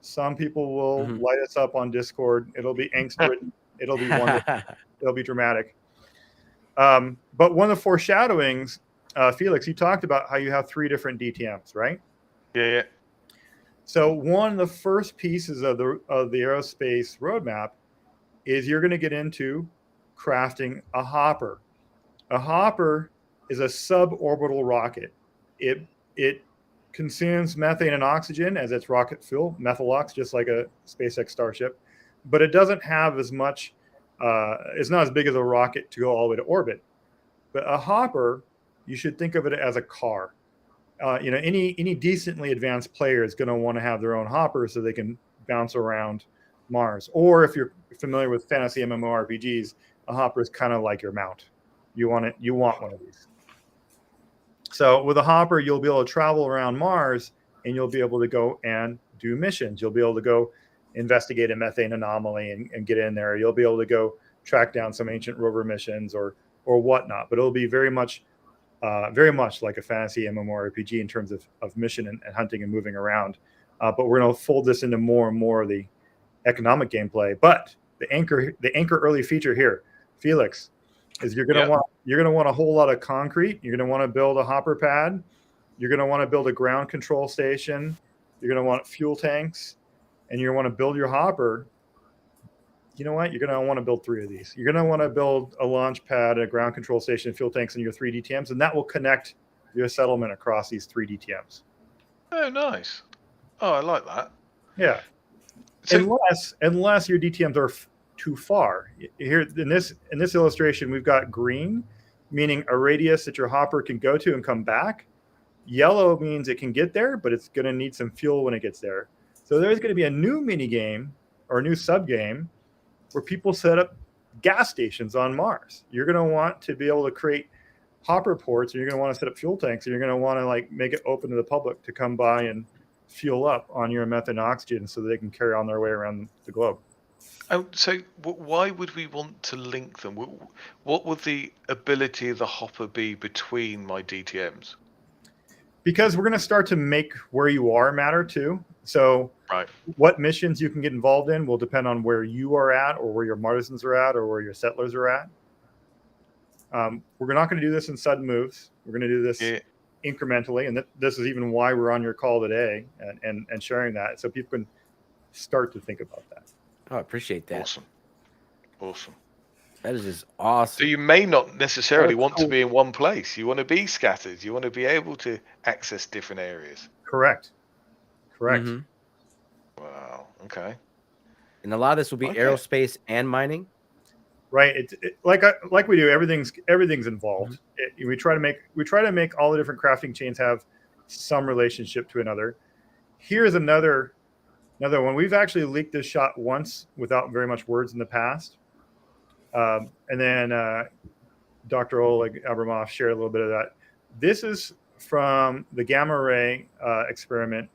Some people will light us up on Discord. It'll be angst-ridden. It'll be wonderful. It'll be dramatic. But one of the foreshadowings, Feelix, you talked about how you have 3 different DTMs, right? Yeah. So one of the first pieces of the aerospace roadmap is you're going to get into crafting a hopper. A hopper is a suborbital rocket. It consumes methane and oxygen as its rocket fuel, methylox, just like a SpaceX Starship, but it doesn't have as much. It's not as big as a rocket to go all the way to orbit. But a hopper, you should think of it as a car. Any decently advanced player is going to want to have their own hopper so they can bounce around Mars. Or if you're familiar with fantasy MMORPGs, a hopper is kind of like your mount. You want one of these. So with a hopper, you'll be able to travel around Mars, and you'll be able to go and do missions. You'll be able to go investigate a methane anomaly and get in there. You'll be able to go track down some ancient rover missions or whatnot. But it'll be very much like a fantasy MMORPG in terms of mission and hunting and moving around. But we're going to fold this into more and more of the economic gameplay. But the anchor early feature here, Feelix, is you're going to want a whole lot of concrete. You're going to want to build a hopper pad. You're going to want to build a ground control station. You're going to want fuel tanks, and you're going to want to build your hopper. You know what? You're going to want to build 3 of these. You're going to want to build a launch pad, a ground control station, fuel tanks, and your 3 DTMs, and that will connect your settlement across these 3 DTMs. Oh, nice. Oh, I like that. Yeah. So, unless your DTMs are too far. Here in this illustration, we've got green, meaning a radius that your hopper can go to and come back. Yellow means it can get there, but it's going to need some fuel when it gets there. So there's going to be a new mini game or a new sub game where people set up gas stations on Mars. You're going to want to be able to create hopper ports, and you're going to want to set up fuel tanks, and you're going to want to make it open to the public to come by and fuel up on your methane and oxygen so that they can carry on their way around the globe. So why would we want to link them? What would the ability of the hopper be between my DTMs? Because we're going to start to make where you are matter too. So what missions you can get involved in will depend on where you are at, or where your martisans are at, or where your settlers are at. We're not going to do this in sudden moves. We're going to do this incrementally. And this is even why we're on your call today and sharing that, so people can start to think about that. Oh, I appreciate that. Awesome. That is just awesome. So you may not necessarily want to be in one place. You want to be scattered. You want to be able to access different areas. Correct. Mm-hmm. Wow. Okay. And a lot of this will be aerospace and mining. Right. Like we do. Everything's involved. Mm-hmm. We try to make all the different crafting chains have some relationship to another. Here's another one. We've actually leaked this shot once without very much words in the past. And then Dr. Oleg Abramov shared a little bit of that. This is from the gamma ray experiment,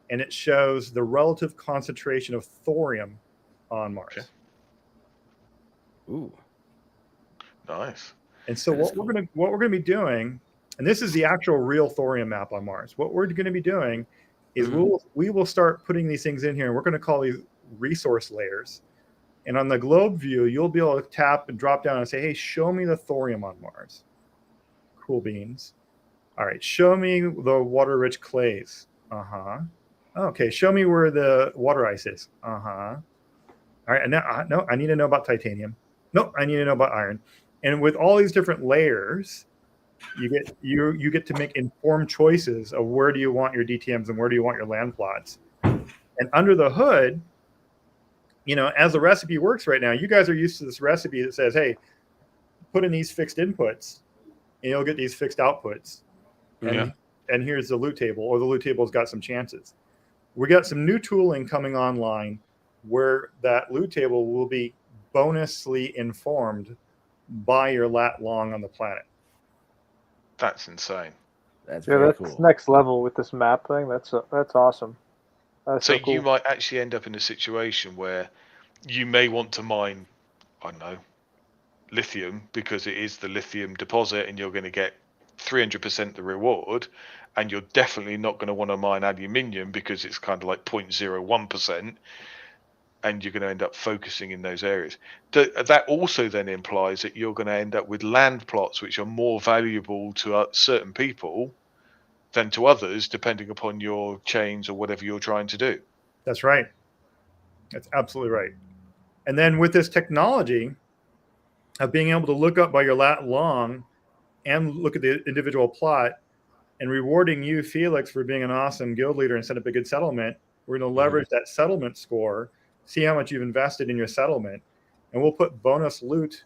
and it shows the relative concentration of thorium on Mars. Okay. Ooh, nice. And so what we're gonna be doing, and this is the actual real thorium map on Mars. What we're going to be doing is we will start putting these things in here, and we're going to call these resource layers. And on the globe view, you'll be able to tap and drop down and say, "Hey, show me the thorium on Mars." Cool beans. All right, show me the water-rich clays. Okay, show me where the water ice is. All right, and now no, I need to know about titanium. No, I need to know about iron. And with all these different layers, you get to make informed choices of where do you want your DTMs and where do you want your land plots. And under the hood, as the recipe works right now, you guys are used to this recipe that says, hey, put in these fixed inputs and you'll get these fixed outputs. And here's the loot table, or the loot table's got some chances. We got some new tooling coming online where that loot table will be bonusly informed by your lat long on the planet. That's insane. That's cool. Next level with this map thing. That's awesome. That's so cool. You might actually end up in a situation where you may want to mine, I don't know, lithium because it is the lithium deposit, and you're going to get 300% the reward, and you're definitely not going to want to mine aluminium because it's kind of like 0.01%. And you're going to end up focusing in those areas. That also then implies that you're going to end up with land plots which are more valuable to certain people than to others, depending upon your chains or whatever you're trying to do. That's right. That's absolutely right. And then with this technology of being able to look up by your lat long and look at the individual plot and rewarding you, Feelix, for being an awesome guild leader and set up a good settlement, we're going to leverage that settlement score, see how much you've invested in your settlement, and we'll put bonus loot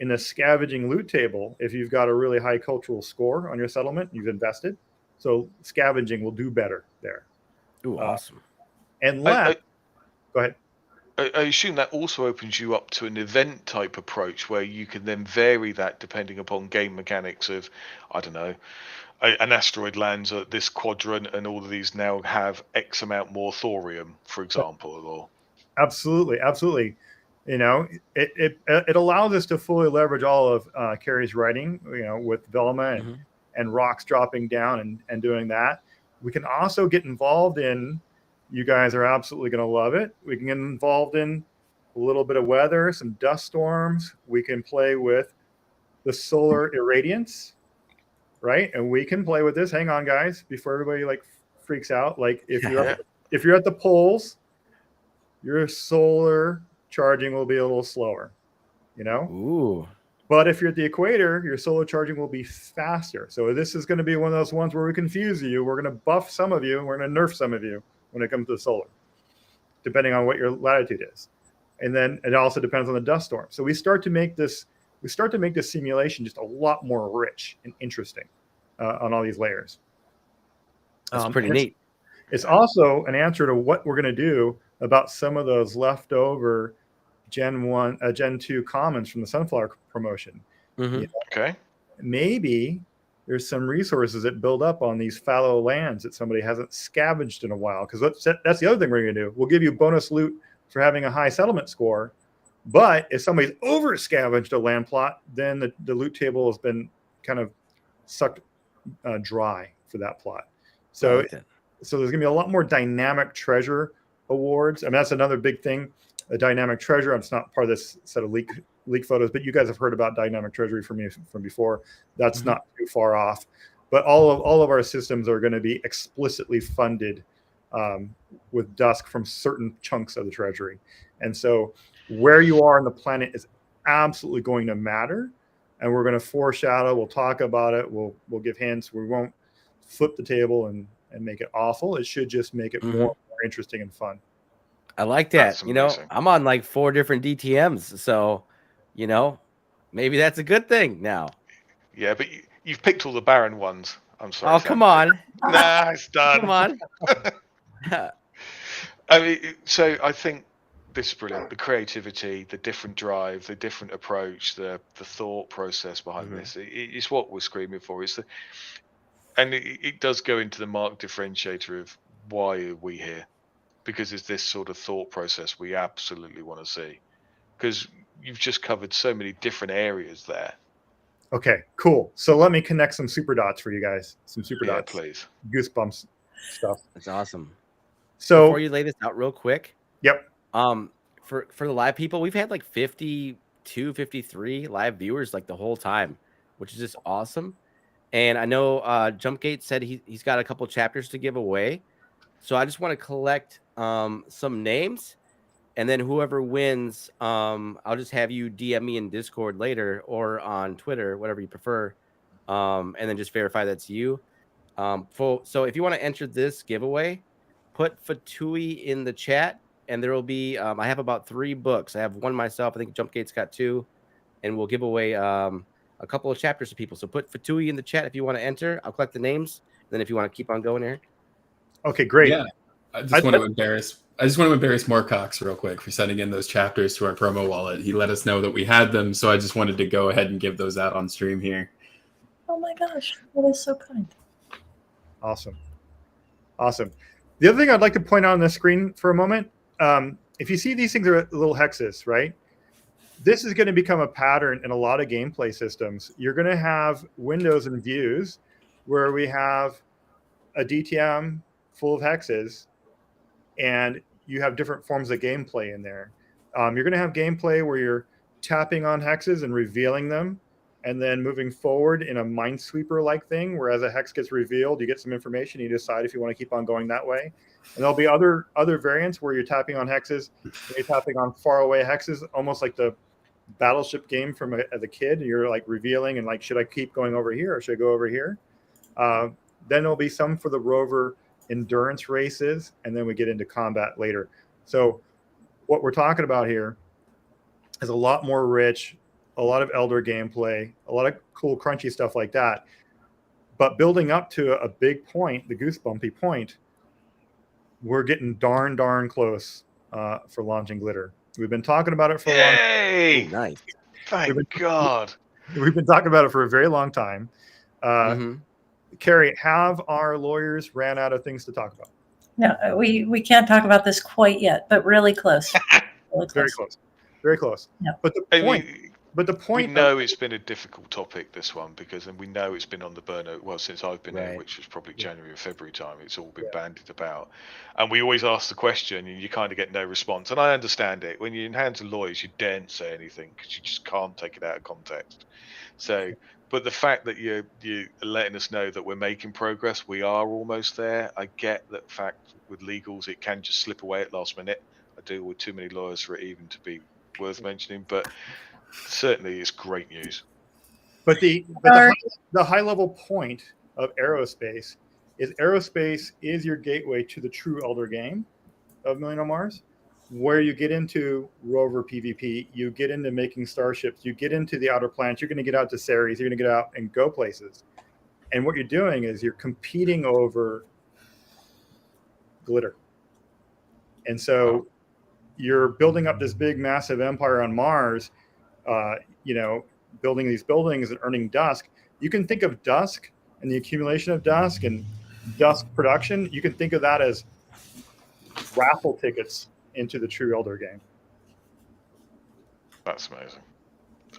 in the scavenging loot table if you've got a really high cultural score on your settlement you've invested. So scavenging will do better there. Ooh, awesome. And go ahead. I assume that also opens you up to an event type approach where you can then vary that depending upon game mechanics of, I don't know, an asteroid lands at this quadrant and all of these now have X amount more thorium, for example, or... Absolutely. It allows us to fully leverage all of Keri's writing, with Velma and rocks dropping down and doing that. We can also get involved in, you guys are absolutely going to love it, we can get involved in a little bit of weather, some dust storms. We can play with the solar irradiance, right? And we can play with this. Hang on, guys, before everybody freaks out. Like if you're at the poles, your solar charging will be a little slower, Ooh. But if you're at the equator, your solar charging will be faster. So this is going to be one of those ones where we confuse you. We're going to buff some of you. We're going to nerf some of you when it comes to the solar, depending on what your latitude is. And then it also depends on the dust storm. So we start to make this simulation just a lot more rich and interesting on all these layers. That's pretty neat. It's also an answer to what we're going to do about some of those leftover Gen 2 commons from the Sunflower promotion. Okay. Maybe there's some resources that build up on these fallow lands that somebody hasn't scavenged in a while. Because that's the other thing we're going to do. We'll give you bonus loot for having a high settlement score. But if somebody's over scavenged a land plot, then the loot table has been kind of sucked dry for that plot. So there's going to be a lot more dynamic treasure awards. I mean, that's another big thing. A dynamic treasure. It's not part of this set of leak photos, but you guys have heard about dynamic treasury from me from before. That's not too far off. But all of our systems are going to be explicitly funded with Dusk from certain chunks of the treasury. And so where you are on the planet is absolutely going to matter. And we're going to foreshadow. We'll talk about it. We'll give hints. We won't flip the table and make it awful. It should just make it more interesting and fun. I like that. I'm on like 4 different DTMs. So, maybe that's a good thing now. Yeah, but you've picked all the barren ones. I'm sorry. Oh, come on. Nah, it's done. Come on. I mean, so I think this is brilliant. The creativity, the different drive, the different approach, the thought process behind this. It's what we're screaming for. And it does go into the marked differentiator of why are we here? Because it's this sort of thought process we absolutely want to see. Because you've just covered so many different areas there. Okay, cool. So let me connect some super dots for you guys. Some super dots. Please. Goosebumps stuff. That's awesome. So before you lay this out real quick. Yep. For the live people, we've had like 52, 53 live viewers like the whole time, which is just awesome. And I know Jumpgate said he's got a couple chapters to give away. So I just want to collect some names, and then whoever wins, I'll just have you DM me in Discord later or on Twitter, whatever you prefer, and then just verify that's you. So if you want to enter this giveaway, put Fatui in the chat, and there will be I have about 3 books. I have one myself. I think Jumpgate's got 2, and we'll give away a couple of chapters to people. So put Fatui in the chat if you want to enter. I'll collect the names. And then if you want to keep on going, Eric. Okay, great. Yeah, I just want to embarrass Moorcox real quick for sending in those chapters to our promo wallet. He let us know that we had them, so I just wanted to go ahead and give those out on stream here. Oh my gosh, that is so kind. Awesome. The other thing I'd like to point out on the screen for a moment, if you see these things are little hexes, right? This is going to become a pattern in a lot of gameplay systems. You're going to have windows and views where we have a DTM full of hexes, and you have different forms of gameplay in there. You're going to have gameplay where you're tapping on hexes and revealing them, and then moving forward in a Minesweeper-like thing, where as a hex gets revealed, you get some information, you decide if you want to keep on going that way. And there'll be other variants where you're tapping on hexes, and you're tapping on faraway hexes, almost like the Battleship game from as a kid. You're like revealing and like, should I keep going over here or should I go over here? Then there'll be some for the rover endurance races, and then we get into combat later. So what we're talking about here is a lot more rich, a lot of elder gameplay, a lot of cool crunchy stuff like that. But building up to a big point, the goosebumpy point, we're getting darn close for launching Glitter. We've been talking about it for a long time. Hey, nice. Thank God. We've been talking about it for a very long time. Keri, have our lawyers ran out of things to talk about? No, we can't talk about this quite yet, but really close. Very close. Yeah. But the point. We know it's been a difficult topic, this one, and we know it's been on the burner. Well, since I've been here, which was probably January or February time, it's all been bandied about. And we always ask the question, and you kind of get no response. And I understand it. When you're in hands of lawyers, you daren't say anything because you just can't take it out of context. So, but the fact that you're letting us know that we're making progress, we are almost there. I get that fact with legals, it can just slip away at last minute. I deal with too many lawyers for it even to be worth mentioning, but certainly it's great news. But the high level point of aerospace is your gateway to the true elder game of Million on Mars, where you get into rover PvP, you get into making starships, you get into the outer planets, you're going to get out to Ceres, you're going to get out and go places. And what you're doing is you're competing over glitter. And so you're building up this big, massive empire on Mars, building these buildings and earning dusk. You can think of dusk and the accumulation of dusk and dusk production. You can think of that as raffle tickets into the true elder game. That's amazing.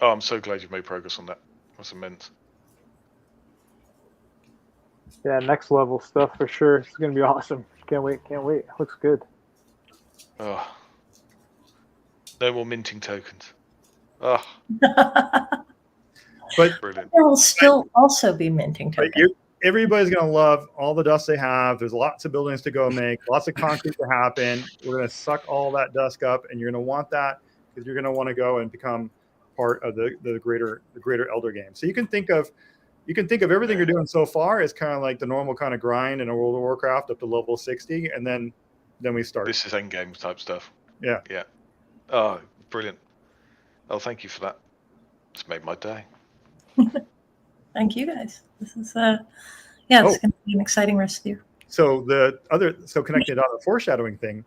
Oh, I'm so glad you've made progress on that. That's immense. Yeah, next level stuff for sure. It's going to be awesome. Can't wait. Looks good. Oh. No more minting tokens. Oh. But brilliant. There will still also be minting tokens. Everybody's going to love all the dust they have. There's lots of buildings to go make, lots of concrete to happen. We're going to suck all that dust up, and you're going to want that because you're going to want to go and become part of the greater elder game. So you can think of everything you're doing so far as kind of like the normal kind of grind in a World of Warcraft up to level 60, and then we start. This is endgame type stuff. Yeah. Oh, brilliant. Oh, thank you for that. It's made my day. Thank you guys. This is it's going to be an exciting rest of the year. So connected on the foreshadowing thing,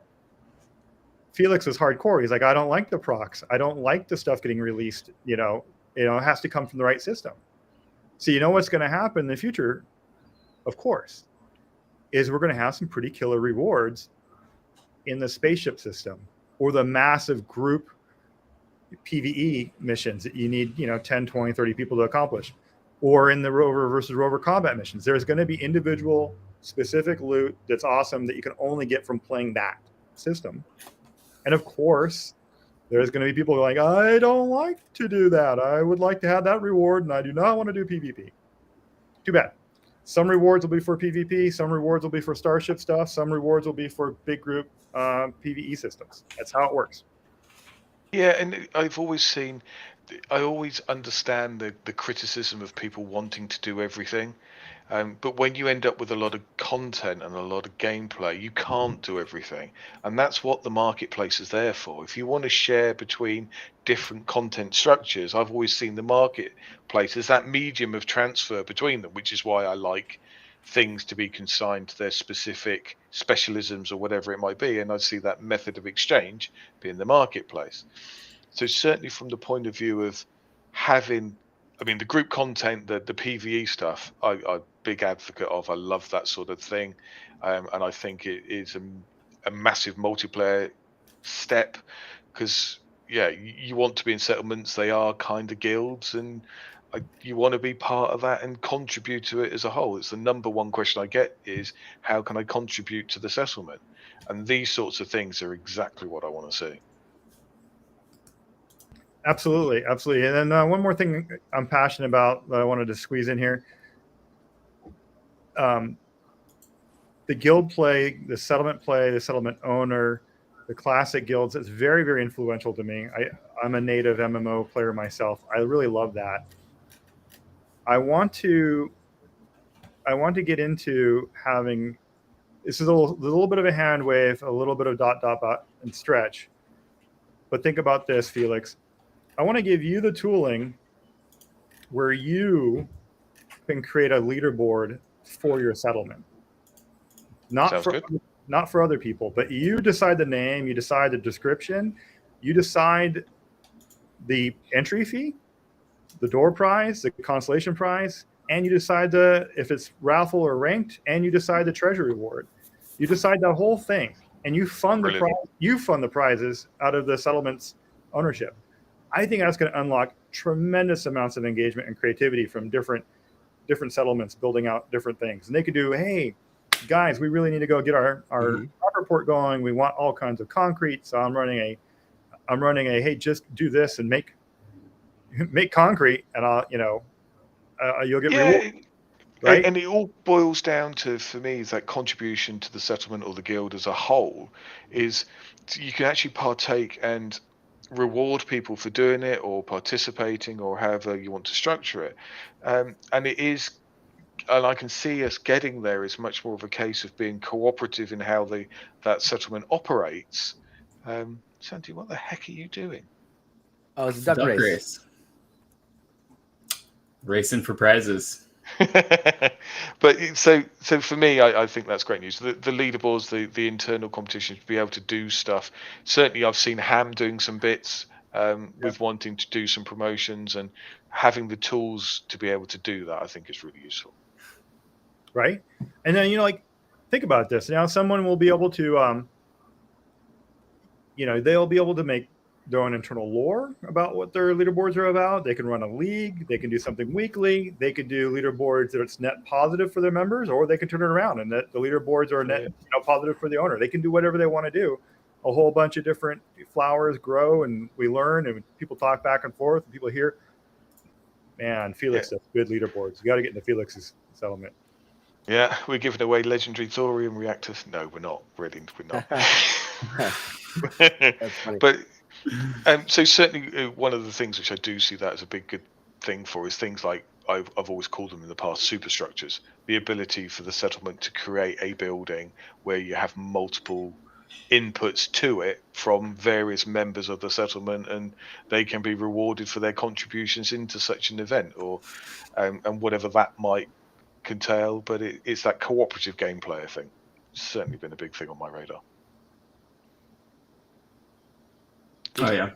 Feelix was hardcore. He's like, I don't like the procs. I don't like the stuff getting released. It has to come from the right system. So you know what's going to happen in the future of course, is we're going to have some pretty killer rewards in the spaceship system or the massive group PvE missions that you need, 10, 20, 30 people to accomplish, or in the rover versus rover combat missions. There's going to be individual specific loot that's awesome that you can only get from playing that system. And of course, there's going to be people going, I don't like to do that. I would like to have that reward, and I do not want to do PvP. Too bad. Some rewards will be for PvP. Some rewards will be for Starship stuff. Some rewards will be for big group PvE systems. That's how it works. Yeah, and I always understand the criticism of people wanting to do everything. But when you end up with a lot of content and a lot of gameplay, you can't do everything. And that's what the marketplace is there for. If you want to share between different content structures, I've always seen the marketplace as that medium of transfer between them, which is why I like things to be consigned to their specific specialisms or whatever it might be. And I see that method of exchange being the marketplace. So certainly from the point of view of having, the group content, the PvE stuff, I'm a big advocate of. I love that sort of thing. And I think it is a massive multiplayer step because, you want to be in settlements. They are kind of guilds, and you want to be part of that and contribute to it as a whole. It's the number one question I get is, how can I contribute to the settlement? And these sorts of things are exactly what I want to see. Absolutely. And then one more thing I'm passionate about that I wanted to squeeze in here. The guild play, the settlement owner, the classic guilds, it's very, very influential to me. I'm a native MMO player myself. I really love that. I want to get into having, this is a little bit of a hand wave, a little bit of dot, and stretch. But think about this, Feelix. I want to give you the tooling where you can create a leaderboard for your settlement. Not for other people, but you decide the name, you decide the description, you decide the entry fee, the door prize, the consolation prize, and you decide if it's raffle or ranked, and you decide the treasure reward. You decide that whole thing, and you fund the prizes out of the settlement's ownership. I think that's going to unlock tremendous amounts of engagement and creativity from different settlements building out different things. And they could do, hey, guys, we really need to go get our crop report going. We want all kinds of concrete. So I'm running a hey, just do this and make concrete, and you'll get reward. Right? And it all boils down to, for me, is that contribution to the settlement or the guild as a whole is you can actually partake and reward people for doing it or participating or however you want to structure it. And it is, and I can see us getting there is much more of a case of being cooperative in how that settlement operates. Sandy, what the heck are you doing? Oh, it's a duck race. Racing for prizes. But so for me, I think that's great news. The leaderboards, the internal competition, to be able to do stuff. Certainly, I've seen Ham doing some bits with wanting to do some promotions, and having the tools to be able to do that, I think is really useful. Right, and then think about this. Now, someone will be able to, they'll be able to make their own internal lore about what their leaderboards are about. They can run a league. They can do something weekly. They could do leaderboards that it's net positive for their members, or they can turn it around and that the leaderboards are net positive for the owner. They can do whatever they want to do. A whole bunch of different flowers grow, and we learn, and people talk back and forth, and people hear, man, Feelix does good lealeaboards. You got to get into Feelix's settlement. Yeah, we're giving away legendary thorium reactors. No, we're not. Really, we're not. That's funny. But so certainly one of the things which I do see that as a big good thing for is things like I've always called them in the past superstructures. The ability for the settlement to create a building where you have multiple inputs to it from various members of the settlement, and they can be rewarded for their contributions into such an event, or and whatever that might entail. But it's that cooperative gameplay, I think. It's certainly been a big thing on my radar. Oh yeah,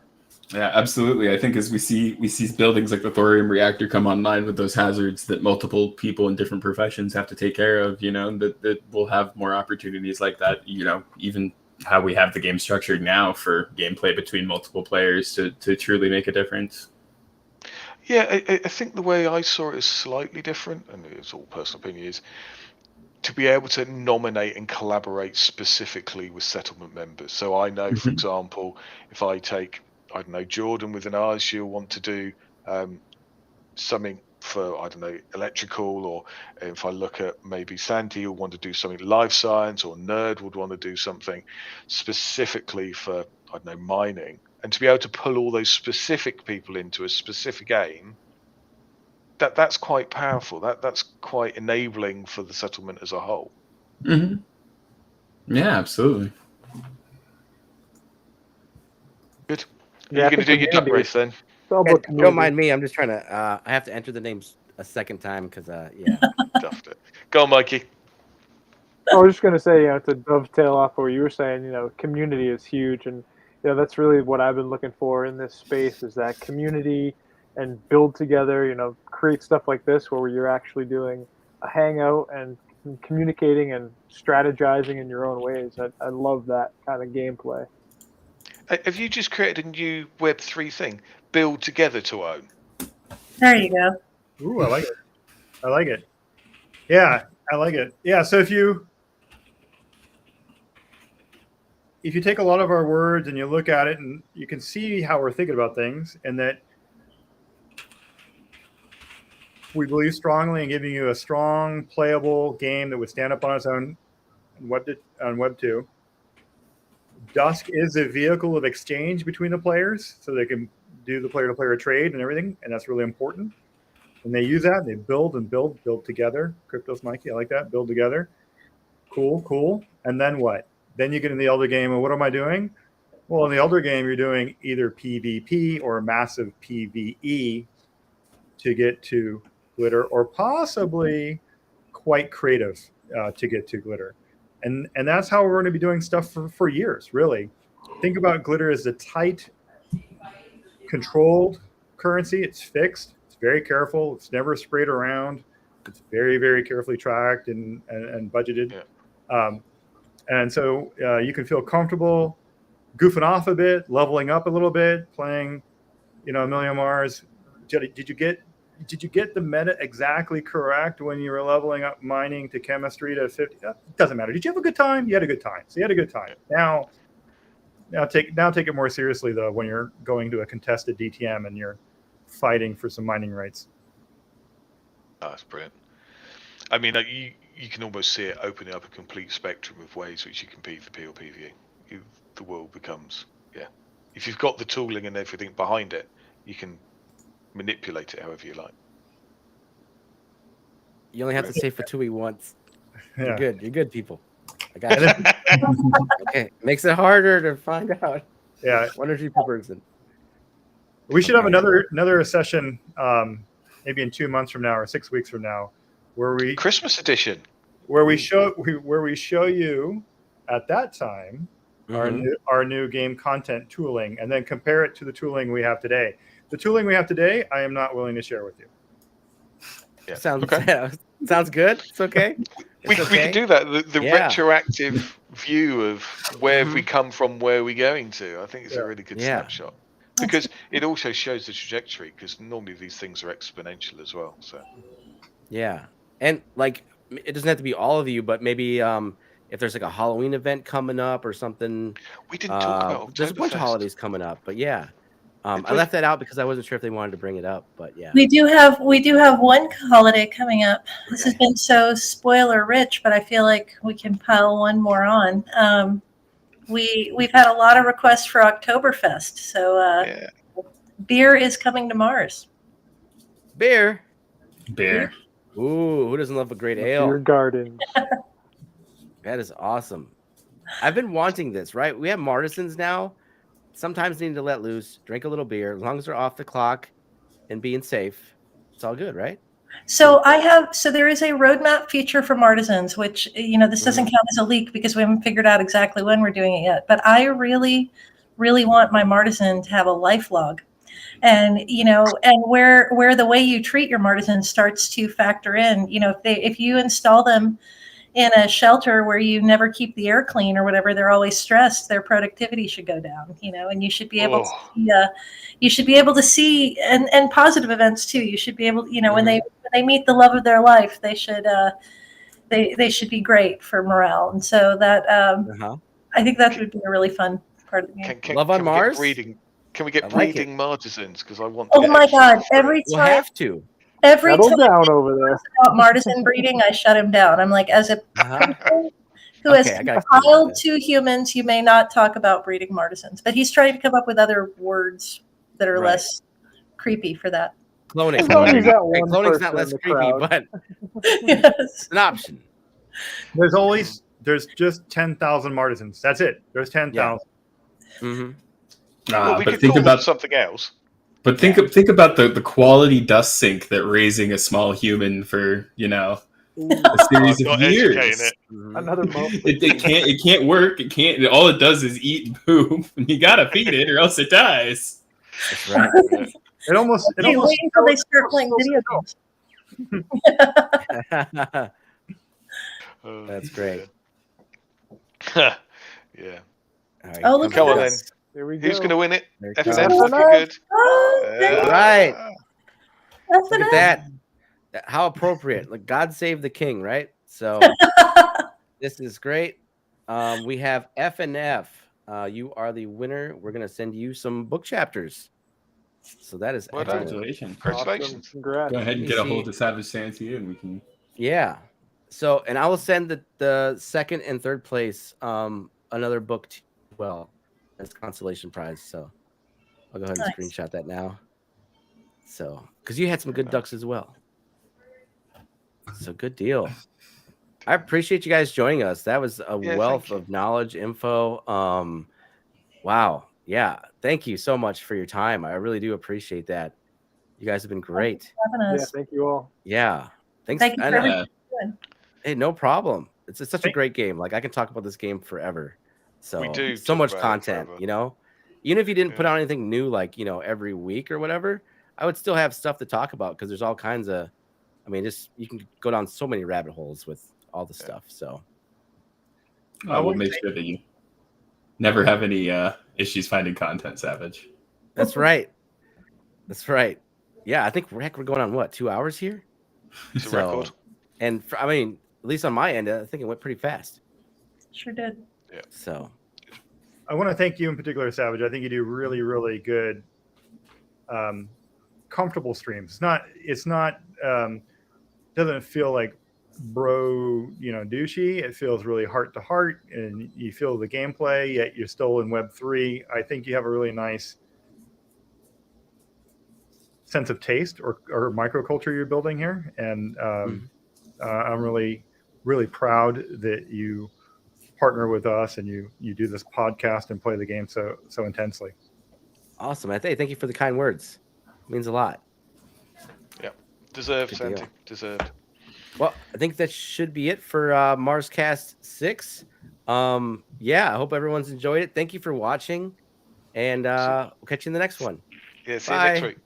Yeah, absolutely. I think as we see buildings like the thorium reactor come online with those hazards that multiple people in different professions have to take care of, that we'll have more opportunities like that, even how we have the game structured now for gameplay between multiple players to truly make a difference. Yeah, I think the way I saw it is slightly different, and it's all personal opinion, is to be able to nominate and collaborate specifically with settlement members. So I know, for example, if I take, I don't know, Jordan with an eye, she'll want to do something for, I don't know, electrical, or if I look at maybe Sandy, who'll want to do something life science, or Nerd would want to do something specifically for, I don't know, mining. And to be able to pull all those specific people into a specific aim, that's quite powerful. That's quite enabling for the settlement as a whole. Mm-hmm. Yeah, absolutely. Good. Yeah, You're going to do your duck race then? Don't mind me. I'm just trying to. I have to enter the names a second time because yeah. Stuffed it. Go on, Mikey. I was just going to say, to dovetail off what you were saying, community is huge, and that's really what I've been looking for in this space, is that community and build together. Create stuff like this where you're actually doing a hangout and communicating and strategizing in your own ways. I love that kind of gameplay. Have you just created a new Web3 thing? Build together to own. There you go. Ooh, I like it. I like it. Yeah, I like it. Yeah, so if you take a lot of our words and you look at it, and you can see how we're thinking about things, and that we believe strongly in giving you a strong, playable game that would stand up on its own on Web 2. Dusk is a vehicle of exchange between the players, so they can do the player-to-player trade and everything, and that's really important. And they use that, and they build together. CryptosMikey, I like that. Build together. Cool. And then what? Then you get in the Elder game, and what am I doing? Well, in the Elder game, you're doing either PvP or massive PvE to get to glitter, or possibly quite creative to get to glitter. And that's how we're going to be doing stuff for years, really. Think about glitter as a tight, controlled currency. It's fixed. It's very careful. It's never sprayed around. It's very, very carefully tracked and budgeted. Yeah. And so you can feel comfortable goofing off a bit, leveling up a little bit, playing, a million Mars. Did you get the meta exactly correct when you were leveling up mining to chemistry to 50? It doesn't matter. Did you have a good time? You had a good time. So you had a good time. Now take it more seriously, though, when you're going to a contested DTM and you're fighting for some mining rights. Oh, that's brilliant. I mean, you can almost see it opening up a complete spectrum of ways which you can PvP or PvE. The world becomes, if you've got the tooling and everything behind it, you can manipulate it however you like. You only have to say Fatui once. Yeah. You're good, people. I got you. Okay, makes it harder to find out. Yeah, 1 or 2 per person. We should have another session, maybe in 2 months from now or 6 weeks from now, where we Christmas edition, where we show you at that time our new game content tooling, and then compare it to the tooling we have today. The tooling we have today, I am not willing to share with you. Yeah. Sounds good. It's okay. We can do that. The retroactive view of where have we come from, where are we going to? I think it's a really good snapshot, because it also shows the trajectory, because normally these things are exponential as well. So and it doesn't have to be all of you, but maybe if there's a Halloween event coming up or something. We didn't talk about there's a bunch of holidays coming up, but I left that out because I wasn't sure if they wanted to bring it up, but we do have one holiday coming up. This has been so spoiler rich, but I feel like we can pile one more on. We've had a lot of requests for Oktoberfest, so beer is coming to Mars. Beer. Ooh, who doesn't love a great ale? Your garden. That is awesome. I've been wanting this, right? We have Martisans now. Sometimes they need to let loose, drink a little beer, as long as they're off the clock and being safe. It's all good, right? So there is a roadmap feature for Martisans, which, this doesn't count as a leak because we haven't figured out exactly when we're doing it yet. But I really really want my Martisan to have a life log. And and where the way you treat your martisans starts to factor in. If you install them in a shelter where you never keep the air clean or whatever, they're always stressed, their productivity should go down. And you should be able to see and positive events too. You should be able, when they meet the love of their life, they should be great for morale. And so that I think that would be a really fun part of the game. Love on Mars. Can we get breeding martisans? Because I want. Oh my God! Every time we'll have to. Every Settle time down over there. about martisan breeding, I shut him down. I'm like, as a person who has compiled 2 humans, you may not talk about breeding martisans. But he's trying to come up with other words that are less creepy for that. Cloning. Cloning's not less creepy, but yes. It's an option. There's just 10,000 martisans. That's it. There's 10,000. Mm-hmm. Well, we could think about something else. But think about the quality dust sink that raising a small human for a series of years. Another moment. It can't work. It can't. All it does is eat and poop. And you gotta feed it, or else it dies. That's right. It almost. Wait until they start playing video games. That's great. Yeah. Right, oh, look come at on then. There we go. Who's going to win it? FNF, looking good. Oh, right. Look at that. How appropriate. Like God save the king, right? So this is great. We have FNF. You are the winner. We're going to send you some book chapters. So that is congratulations. Congratulations. Awesome. Congrats. Go ahead and get a hold of Savage Santy and we can. Yeah. So, and I will send the second and third place another book to you as well as consolation prize. So I'll go ahead and screenshot that now. So, because you had some good ducks as well. So good deal. I appreciate you guys joining us. That was a wealth of knowledge, info. Wow. Yeah. Thank you so much for your time. I really do appreciate that. You guys have been great. Yeah, thank you all. Yeah. Thanks. Thank you for everything you're doing. Hey, no problem. It's such a great game. Like I can talk about this game forever. So we do so much content, even if you didn't put out anything new, like, every week or whatever, I would still have stuff to talk about because there's all kinds of, you can go down so many rabbit holes with all the stuff. So I will make sure that you never have any issues finding content, Savage. That's right. That's right. Yeah, I think we're going on 2 hours here? It's a record. And at least on my end, I think it went pretty fast. Sure did. Yeah. So I want to thank you in particular, Savage. I think you do really, really good, comfortable streams. It's not doesn't feel like bro, douchey. It feels really heart to heart, and you feel the gameplay, yet you're still in Web3. I think you have a really nice sense of taste or microculture you're building here. And I'm really, really proud that you partner with us and you do this podcast and play the game so intensely. Awesome. Thank you for the kind words. It means a lot. Yeah. Deserved, Santi. Deserved. Well, I think that should be it for MarsCast 6. I hope everyone's enjoyed it. Thank you for watching, and we'll catch you in the next one. Yeah, see you next week.